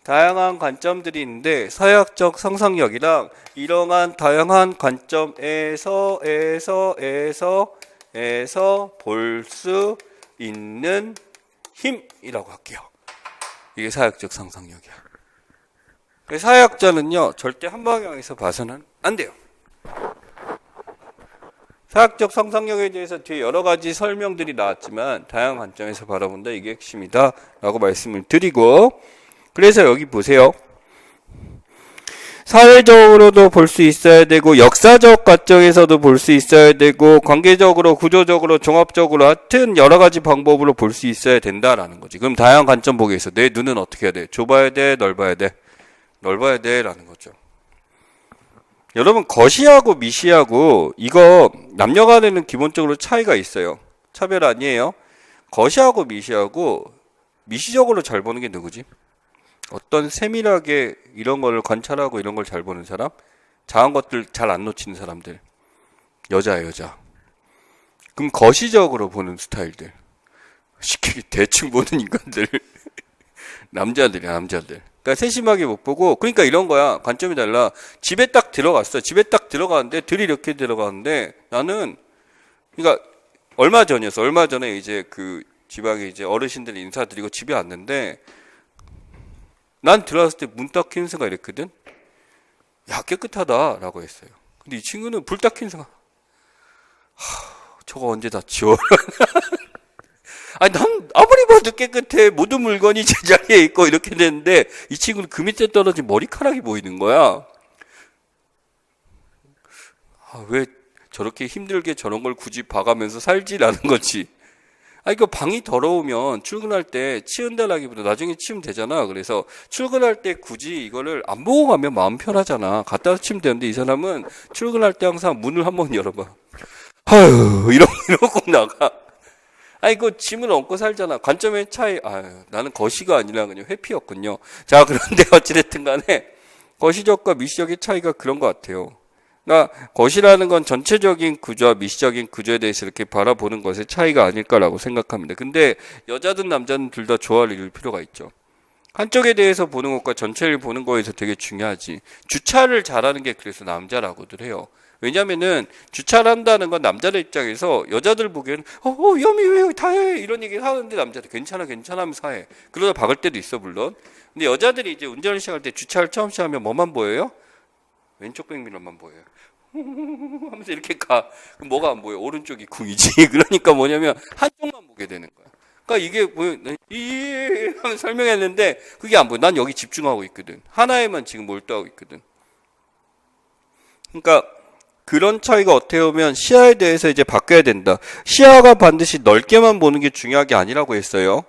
다양한 관점들이 있는데 사회학적 상상력이랑 이러한 다양한 관점에서 볼 수 있는 힘이라고 할게요. 이게 사회학적 상상력이야. 사회학자는요 절대 한 방향에서 봐서는 안 돼요. 사회학적 상상력에 대해서 뒤에 여러 가지 설명들이 나왔지만 다양한 관점에서 바라본다. 이게 핵심이다 라고 말씀을 드리고, 그래서 여기 보세요. 사회적으로도 볼 수 있어야 되고 역사적 관점에서도 볼 수 있어야 되고 관계적으로 구조적으로 종합적으로 하여튼 여러 가지 방법으로 볼 수 있어야 된다라는 거지. 그럼 다양한 관점 보기 위해서 내 눈은 어떻게 해야 돼? 좁아야 돼? 넓어야 돼? 넓어야 돼? 라는 거죠. 여러분 거시하고 미시하고 이거 남녀 간에는 기본적으로 차이가 있어요. 차별 아니에요. 거시하고 미시하고 미시적으로 잘 보는 게 누구지? 어떤 세밀하게 이런 걸 관찰하고 이런 걸 잘 보는 사람? 작은 것들 잘 안 놓치는 사람들. 여자야, 여자. 그럼 거시적으로 보는 스타일들. 쉽게 대충 보는 인간들. 남자들이야, 남자들. 그러니까 세심하게 못 보고, 그러니까 이런 거야. 관점이 달라. 집에 딱 들어갔어. 집에 딱 들어가는데, 들이 이렇게 들어가는데, 나는, 그러니까 얼마 전이었어. 얼마 전에 이제 그 지방에 이제 어르신들 인사드리고 집에 왔는데, 난 들어왔을 때 문 딱 켜는 순간 이랬거든? 야, 깨끗하다. 라고 했어요. 근데 이 친구는 불 딱 켜는 순간, 저거 언제 다 지워? 아니, 난 아무리 봐도 깨끗해. 모든 물건이 제자리에 있고 이렇게 되는데, 이 친구는 그 밑에 떨어진 머리카락이 보이는 거야. 왜 저렇게 힘들게 저런 걸 굳이 봐가면서 살지라는 거지. 이거 방이 더러우면 출근할 때 치운다라기보다 나중에 치우면 되잖아. 그래서 출근할 때 굳이 이거를 안 보고 가면 마음 편하잖아. 갖다 치우면 되는데 이 사람은 출근할 때 항상 문을 한번 열어봐. 아유, 이러고 나가. 그 짐을 얹고 살잖아. 관점의 차이, 나는 거시가 아니라 그냥 회피였군요. 자, 그런데 어찌됐든 간에 거시적과 미시적의 차이가 그런 것 같아요. 그러니까 거시라는 건 전체적인 구조와 미시적인 구조에 대해서 이렇게 바라보는 것의 차이가 아닐까라고 생각합니다. 근데 여자든 남자든 둘 다 조화를 이룰 필요가 있죠. 한쪽에 대해서 보는 것과 전체를 보는 거에서 되게 중요하지. 주차를 잘하는 게 그래서 남자라고들 해요. 왜냐면은 주차를 한다는 건 남자들 입장에서 여자들 보기에는 위험해 왜 다 해 이런 얘기를 하는데 남자들 괜찮아 하면서 해. 그러다 박을 때도 있어 물론. 근데 여자들이 이제 운전을 시작할 때 주차를 처음 시작하면 뭐만 보여요? 왼쪽 백미러만 보여요. 하면서 이렇게 가. 그럼 뭐가 안 보여? 오른쪽이 궁이지. 그러니까 뭐냐면 한쪽만 보게 되는 거야. 그러니까 이게 하면서 설명했는데 그게 안 보여. 난 여기 집중하고 있거든. 하나에만 지금 몰두하고 있거든. 그러니까 그런 차이가 어떻게 보면 시야에 대해서 이제 바뀌어야 된다. 시야가 반드시 넓게만 보는 게 중요한 게 아니라고 했어요.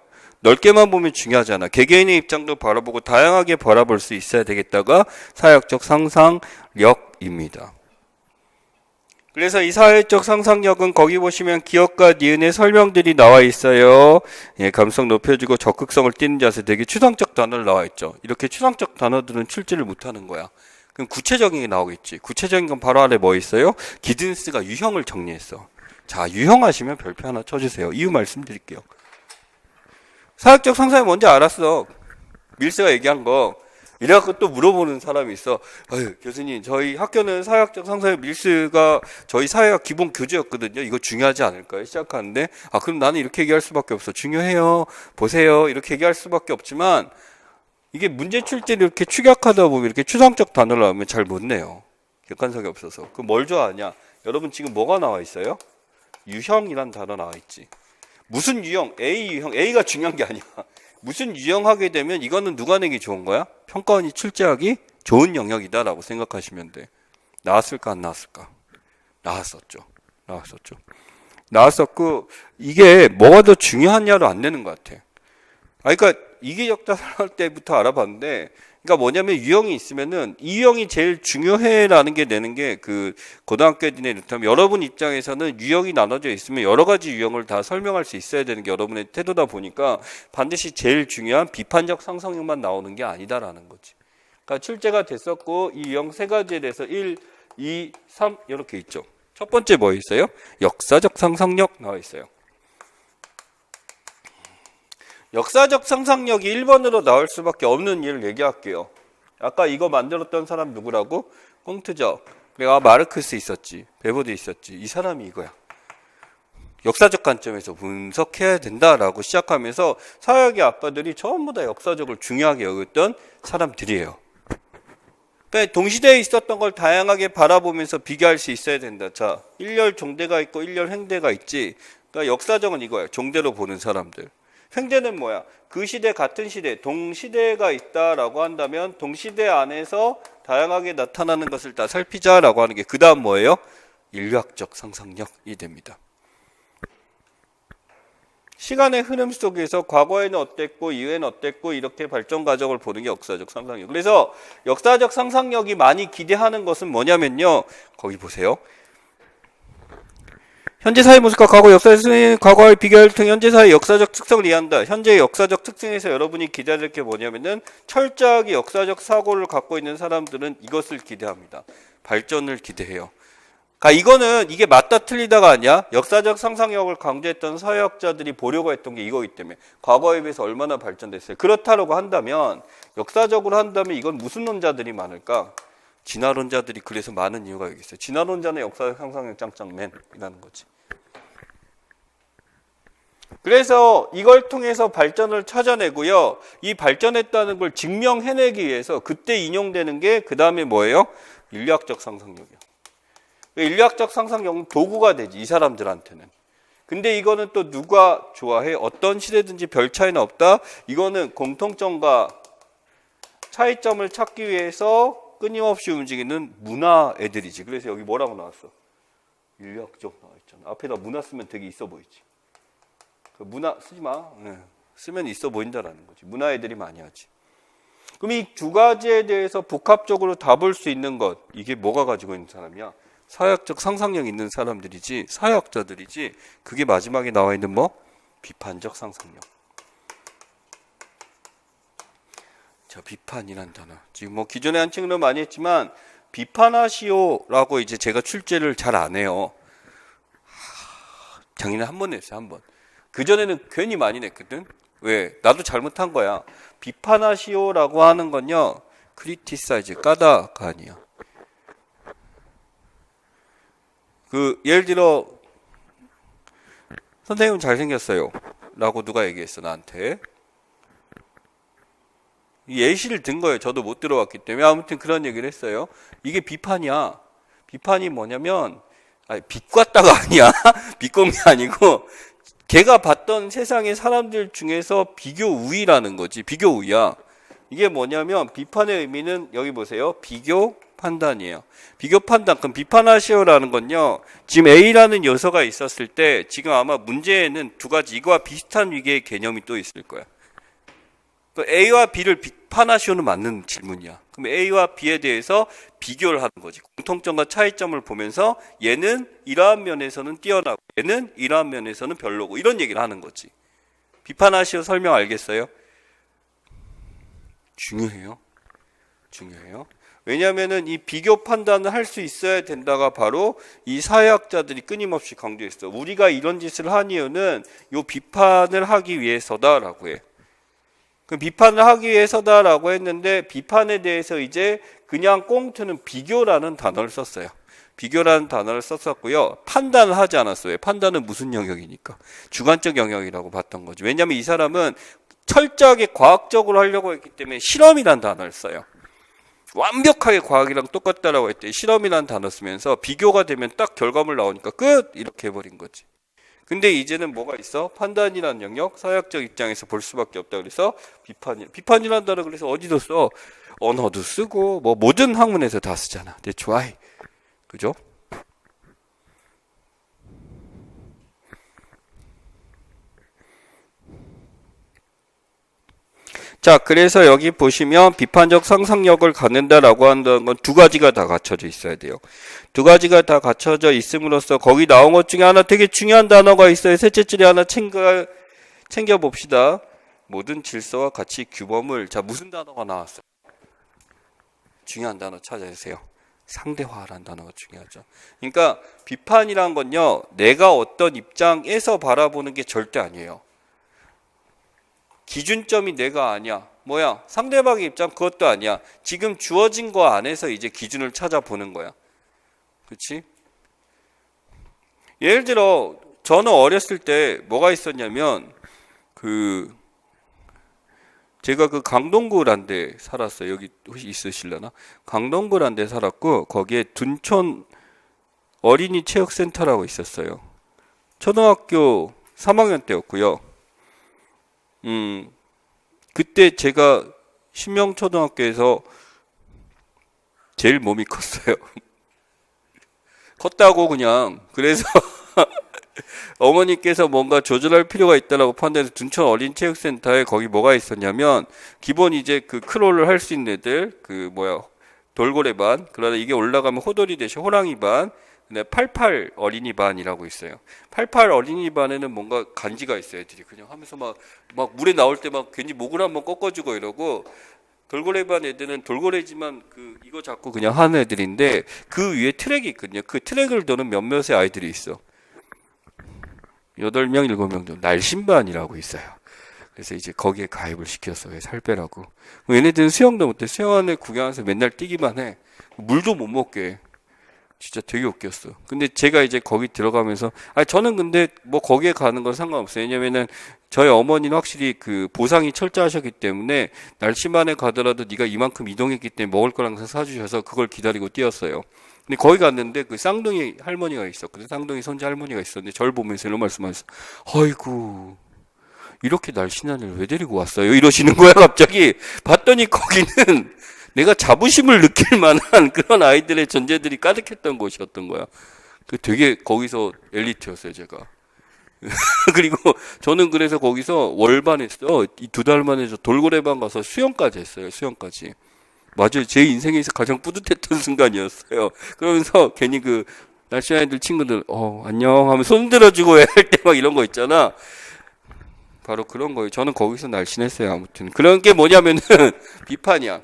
넓게만 보면 중요하잖아. 개개인의 입장도 바라보고 다양하게 바라볼 수 있어야 되겠다가 사회적 상상력입니다. 그래서 이 사회적 상상력은 거기 보시면 기억과 니은의 설명들이 나와 있어요. 감성 높여주고 적극성을 띠는 자세 되게 추상적 단어를 나와 있죠. 이렇게 추상적 단어들은 출제를 못하는 거야. 그럼 구체적인 게 나오겠지. 구체적인 건 바로 아래 뭐 있어요? 기든스가 유형을 정리했어. 자, 유형하시면 별표 하나 쳐주세요. 이유 말씀드릴게요. 사회적 상상이 뭔지 알았어. 밀스가 얘기한 거. 이래갖고 또 물어보는 사람이 있어. 교수님, 저희 학교는 사회학적 상상의 밀스가 저희 사회가 기본 교재였거든요. 이거 중요하지 않을까요? 시작하는데. 그럼 나는 이렇게 얘기할 수밖에 없어. 중요해요. 보세요. 이렇게 얘기할 수밖에 없지만, 이게 문제 출제를 이렇게 축약하다 보면 이렇게 추상적 단어를 하면 잘 못 내요. 객관성이 없어서. 그럼 뭘 좋아하냐? 여러분 지금 뭐가 나와 있어요? 유형이란 단어 나와 있지. 무슨 유형? A 유형. A가 중요한 게 아니야. 무슨 유형하게 되면 이거는 누가 내기 좋은 거야? 평가원이 출제하기 좋은 영역이다라고 생각하시면 돼. 나왔을까 안 나왔을까? 나왔었죠. 나왔었고 이게 뭐가 더 중요하냐로 안 내는 것 같아. 그러니까 이기적자 할 때부터 알아봤는데, 그러니까 뭐냐면 유형이 있으면은 이 유형이 제일 중요해라는 게 내는 게 그 고등학교 애들이 이렇다면 여러분 입장에서는 유형이 나눠져 있으면 여러 가지 유형을 다 설명할 수 있어야 되는 게 여러분의 태도다 보니까 반드시 제일 중요한 비판적 상상력만 나오는 게 아니다라는 거지. 그러니까 출제가 됐었고 이 유형 세 가지에 대해서 1, 2, 3 이렇게 있죠. 첫 번째 뭐 있어요? 역사적 상상력 나와 있어요. 역사적 상상력이 1번으로 나올 수밖에 없는 이유를 얘기할게요. 아까 이거 만들었던 사람 누구라고? 꽁트죠. 내가 마르크스 있었지. 베보드 있었지. 이 사람이 이거야. 역사적 관점에서 분석해야 된다라고 시작하면서 사회학의 아빠들이 전부 다 역사적을 중요하게 여겼던 사람들이에요. 그러니까 동시대에 있었던 걸 다양하게 바라보면서 비교할 수 있어야 된다. 자, 일렬 종대가 있고 일렬 행대가 있지. 그러니까 역사적은 이거예요. 종대로 보는 사람들. 횡재는 뭐야? 그 시대 같은 시대, 동시대가 있다라고 한다면 동시대 안에서 다양하게 나타나는 것을 다 살피자라고 하는 게 그 다음 뭐예요? 인류학적 상상력이 됩니다. 시간의 흐름 속에서 과거에는 어땠고 이후에는 어땠고 이렇게 발전 과정을 보는 게 역사적 상상력. 그래서 역사적 상상력이 많이 기대하는 것은 뭐냐면요. 거기 보세요. 현재 사회 모습과 과거 역사에서의 과거와의 비교를 통해 현재 사회의 역사적 특성을 이해한다. 현재의 역사적 특성에서 여러분이 기대할 게 뭐냐면은 철저하게 역사적 사고를 갖고 있는 사람들은 이것을 기대합니다. 발전을 기대해요. 그러니까 이거는 이게 맞다 틀리다가 아니야. 역사적 상상력을 강조했던 사회학자들이 보려고 했던 게 이거기 때문에 과거에 비해서 얼마나 발전됐어요. 그렇다라고 한다면 역사적으로 한다면 이건 무슨 논자들이 많을까? 진화론자들이 그래서 많은 이유가 여기 있어요. 진화론자는 역사적 상상력 짱짱맨이라는 거지. 그래서 이걸 통해서 발전을 찾아내고요. 이 발전했다는 걸 증명해내기 위해서 그때 인용되는 게 그 다음에 뭐예요? 인류학적 상상력이요. 인류학적 상상력은 도구가 되지, 이 사람들한테는. 근데 이거는 또 누가 좋아해? 어떤 시대든지 별 차이는 없다? 이거는 공통점과 차이점을 찾기 위해서 끊임없이 움직이는 문화 애들이지. 그래서 여기 뭐라고 나왔어? 인류학적 나와 있잖아. 앞에다 문화 쓰면 되게 있어 보이지. 그 문화 쓰지 마. 네. 쓰면 있어 보인다라는 거지. 문화 애들이 많이 하지. 그럼 이 두 가지에 대해서 복합적으로 다 볼 수 있는 것, 이게 뭐가 가지고 있는 사람이야? 사회학적 상상력 있는 사람들이지, 사회학자들이지. 그게 마지막에 나와 있는 뭐? 비판적 상상력. 자, 비판이란 단어. 지금 뭐 기존에 한층으로 많이 했지만 비판하시오라고 이제 제가 출제를 잘 안 해요. 작년에 한 번 냈어요, 한 번. 그전에는 괜히 많이 냈거든. 왜? 나도 잘못한 거야. 비판하시오라고 하는 건요, 크리티사이즈, 까다가 아니야. 예를 들어, 선생님은 잘생겼어요 라고 누가 얘기했어, 나한테. 예시를 든 거예요. 저도 못 들어왔기 때문에. 아무튼 그런 얘기를 했어요. 이게 비판이야. 비판이 뭐냐면, 비꼬았다가 아니야. 비꼰 게 아니고, 걔가 봤던 세상의 사람들 중에서 비교 우위라는 거지. 비교 우위야. 이게 뭐냐면 비판의 의미는 여기 보세요. 비교 판단이에요. 비교 판단. 그럼 비판하시오라는 건요. 지금 A라는 요소가 있었을 때 지금 아마 문제에는 두 가지 이거와 비슷한 위계의 개념이 또 있을 거야. A와 B를 비판하시오는 맞는 질문이야. 그럼 A와 B에 대해서 비교를 하는 거지. 공통점과 차이점을 보면서 얘는 이러한 면에서는 뛰어나고 얘는 이러한 면에서는 별로고 이런 얘기를 하는 거지. 비판하시오 설명 알겠어요? 중요해요. 중요해요. 왜냐하면은 이 비교 판단을 할 수 있어야 된다가 바로 이 사회학자들이 끊임없이 강조했어. 우리가 이런 짓을 한 이유는 요 비판을 하기 위해서다라고 해. 그 비판을 하기 위해서다라고 했는데 비판에 대해서 이제 그냥 꽁트는 비교라는 단어를 썼어요. 비교라는 단어를 썼었고요. 판단을 하지 않았어요. 판단은 무슨 영역이니까. 주관적 영역이라고 봤던 거죠. 왜냐하면 이 사람은 철저하게 과학적으로 하려고 했기 때문에 실험이라는 단어를 써요. 완벽하게 과학이랑 똑같다라고 했더니 실험이라는 단어 쓰면서 비교가 되면 딱 결과물 나오니까 끝! 이렇게 해버린 거지. 근데 이제는 뭐가 있어? 판단이라는 영역, 사회학적 입장에서 볼 수밖에 없다. 그래서 비판이라는 단어 그래서 어디도 써? 언어도 쓰고 뭐 모든 학문에서 다 쓰잖아. That's why. 그죠? 자, 그래서 여기 보시면 비판적 상상력을 갖는다라고 한다는 건 두 가지가 다 갖춰져 있어야 돼요. 두 가지가 다 갖춰져 있음으로써 거기 나온 것 중에 하나 되게 중요한 단어가 있어요. 셋째 줄에 하나 챙겨 봅시다. 모든 질서와 가치 규범을. 자, 무슨 단어가 나왔어요? 중요한 단어 찾아주세요. 상대화라는 단어가 중요하죠. 그러니까 비판이란 건요, 내가 어떤 입장에서 바라보는 게 절대 아니에요. 기준점이 내가 아니야. 뭐야? 상대방의 입장 그것도 아니야. 지금 주어진 거 안에서 이제 기준을 찾아보는 거야. 그렇지? 예를 들어 저는 어렸을 때 뭐가 있었냐면 제가 강동구란 데 살았어요. 여기 혹시 있으실려나? 강동구란 데 살았고 거기에 둔촌 어린이 체육센터라고 있었어요. 초등학교 3학년 때였고요. 그때 제가 신명초등학교에서 제일 몸이 컸어요. 컸다고 그냥. 그래서 어머니께서 뭔가 조절할 필요가 있다라고 판단해서 둔천 어린이체육센터에 거기 뭐가 있었냐면 기본 이제 그 크롤을 할 수 있는 애들 돌고래반, 그러다 이게 올라가면 호돌이 대신 호랑이반, 근데 88 어린이반이라고 있어요. 88 어린이반에는 뭔가 간지가 있어요. 애들이 그냥 하면서 막 물에 나올 때 막 괜히 목을 한번 꺾어주고 이러고, 돌고래반 애들은 돌고래지만 이거 잡고 그냥 하는 애들인데 그 위에 트랙이 있거든요. 그 트랙을 도는 몇몇의 아이들이 있어. 8명, 7명 정도 날씬반이라고 있어요. 그래서 이제 거기에 가입을 시켰어요. 살 빼라고. 얘네들은 수영도 못해. 수영원에 구경해서 맨날 뛰기만 해. 물도 못 먹게 해. 진짜 되게 웃겼어. 근데 제가 이제 거기 들어가면서, 저는 근데 뭐 거기에 가는 건 상관없어요. 왜냐면은 저희 어머니는 확실히 그 보상이 철저하셨기 때문에 날씨만에 가더라도 네가 이만큼 이동했기 때문에 먹을 거랑 사주셔서 그걸 기다리고 뛰었어요. 근데 거기 갔는데 그 쌍둥이 할머니가 있었거든요. 쌍둥이 손자 할머니가 있었는데 저를 보면서 이런 말씀하셨어. 아이고, 이렇게 날씬한 애를 왜 데리고 왔어요? 이러시는 거야, 갑자기. 봤더니 거기는 내가 자부심을 느낄 만한 그런 아이들의 존재들이 가득했던 곳이었던 거야. 되게 거기서 엘리트였어요, 제가. 그리고 저는 그래서 거기서 월반했어. 이 2달 만에 저 돌고래반 가서 수영까지 했어요, 수영까지. 맞아요. 제 인생에서 가장 뿌듯했던 순간이었어요. 그러면서 괜히 날씬한 애들 친구들, 안녕 하면 손 들어주고 할 때 막 이런 거 있잖아. 바로 그런 거예요. 저는 거기서 날씬했어요, 아무튼. 그런 게 뭐냐면은, 비판이야.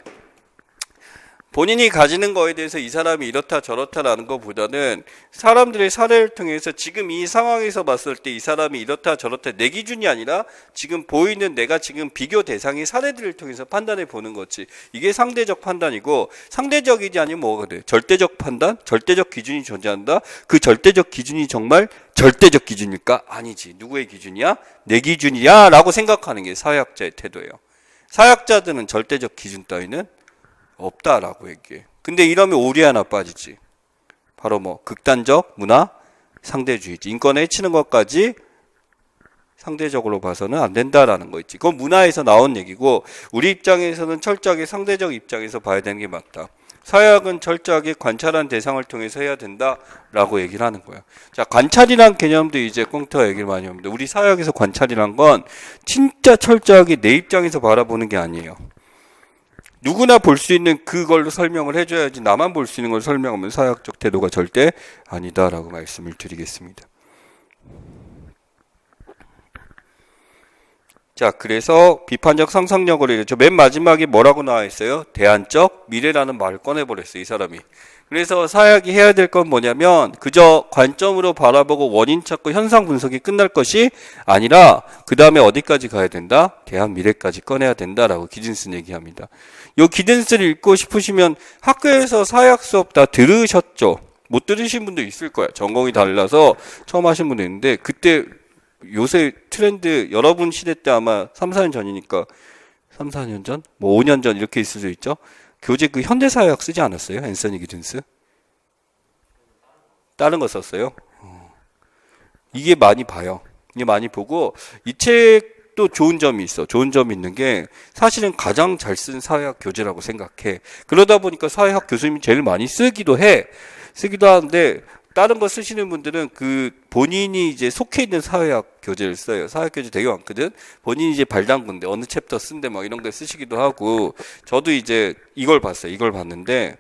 본인이 가지는 거에 대해서 이 사람이 이렇다 저렇다라는 것보다는 사람들의 사례를 통해서 지금 이 상황에서 봤을 때 이 사람이 이렇다 저렇다 내 기준이 아니라 지금 보이는 내가 지금 비교 대상의 사례들을 통해서 판단해 보는 거지. 이게 상대적 판단이고, 상대적이지 아니면 뭐가 돼? 절대적 판단? 절대적 기준이 존재한다? 그 절대적 기준이 정말 절대적 기준일까? 아니지. 누구의 기준이야? 내 기준이야 라고 생각하는 게 사회학자의 태도예요. 사회학자들은 절대적 기준 따위는 없다라고 얘기해. 근데 이러면 오류에 하나 빠지지. 바로 극단적 문화 상대주의지. 인권에 해치는 것까지 상대적으로 봐서는 안 된다라는 거 있지. 그건 문화에서 나온 얘기고, 우리 입장에서는 철저하게 상대적 입장에서 봐야 되는 게 맞다. 사회학은 철저하게 관찰한 대상을 통해서 해야 된다라고 얘기를 하는 거야. 자, 관찰이란 개념도 이제 꽁트가 얘기를 많이 합니다. 우리 사회학에서 관찰이란 건 진짜 철저하게 내 입장에서 바라보는 게 아니에요. 누구나 볼 수 있는 그걸로 설명을 해줘야지, 나만 볼 수 있는 걸 설명하면 사회학적 태도가 절대 아니다라고 말씀을 드리겠습니다. 자, 그래서 비판적 상상력을 이랬죠. 맨 마지막에 뭐라고 나와 있어요? 대안적 미래라는 말을 꺼내버렸어요, 이 사람이. 그래서 사회학이 해야 될 건 뭐냐면 그저 관점으로 바라보고 원인 찾고 현상 분석이 끝날 것이 아니라 그 다음에 어디까지 가야 된다? 대안 미래까지 꺼내야 된다라고 기든스는 얘기합니다. 요 기든스를 읽고 싶으시면 학교에서 사회학 수업 다 들으셨죠? 못 들으신 분도 있을 거야. 전공이 달라서 처음 하신 분도 있는데, 그때 요새 트렌드 여러분 시대 때 아마 3, 4년 전이니까 3, 4년 전? 5년 전 이렇게 있을 수 있죠? 교재 현대사회학 쓰지 않았어요? 앤서니 기든스? 다른 거 썼어요? 이게 많이 봐요. 이게 많이 보고, 이 책도 좋은 점이 있어. 좋은 점이 있는 게 사실은 가장 잘 쓴 사회학 교재라고 생각해. 그러다 보니까 사회학 교수님이 제일 많이 쓰기도 하는데, 다른 거 쓰시는 분들은 본인이 이제 속해 있는 사회학 교재를 써요. 사회학 교재 되게 많거든. 본인이 이제 발담근데 어느 챕터 쓴데 막 이런 거 쓰시기도 하고. 저도 이제 이걸 봤어요. 이걸 봤는데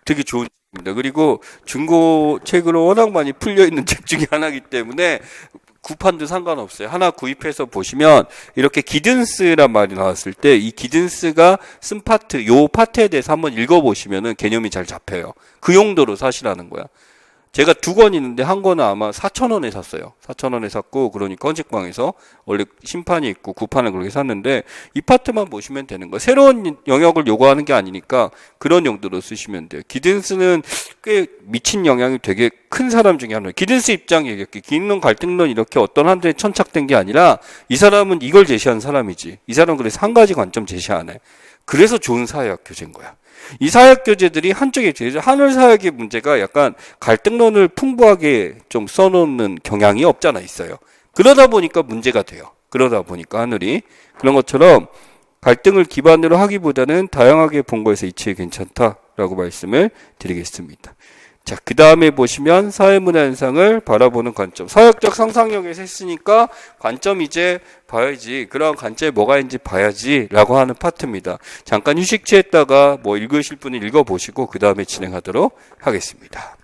되게 좋은 책입니다. 그리고 중고 책으로 워낙 많이 풀려 있는 책 중에 하나이기 때문에 구판도 상관없어요. 하나 구입해서 보시면 이렇게 기든스란 말이 나왔을 때 이 기든스가 쓴 파트, 요 파트에 대해서 한번 읽어보시면은 개념이 잘 잡혀요. 그 용도로 사시라는 거야. 제가 2권 있는데 한 권은 아마 4,000원에 샀어요. 4,000원에 샀고, 그러니까 헌책방에서 원래 심판이 있고 구판을 그렇게 샀는데 이 파트만 보시면 되는 거예요. 새로운 영역을 요구하는 게 아니니까 그런 용도로 쓰시면 돼요. 기든스는 꽤 미친 영향이 되게 큰 사람 중에 하나예요. 기든스 입장 얘기할게요. 기능론, 갈등론 이렇게 어떤 한도에 천착된 게 아니라 이 사람은 이걸 제시한 사람이지. 이 사람은 그래서 한 가지 관점 제시하네. 그래서 좋은 사회학 교재인 거야. 이 사회학 교재들이 한쪽에 제시해 하늘 사회학의 문제가 약간 갈등론을 풍부하게 좀 써놓는 경향이 없잖아 있어요. 그러다 보니까 문제가 돼요. 그러다 보니까 하늘이. 그런 것처럼 갈등을 기반으로 하기보다는 다양하게 본 거에서 이치에 괜찮다라고 말씀을 드리겠습니다. 자, 그 다음에 보시면 사회문화 현상을 바라보는 관점. 사역적 상상력에서 했으니까 관점 이제 봐야지. 그런 관점에 뭐가 있는지 봐야지 라고 하는 파트입니다. 잠깐 휴식 취했다가 뭐 읽으실 분은 읽어보시고 그 다음에 진행하도록 하겠습니다.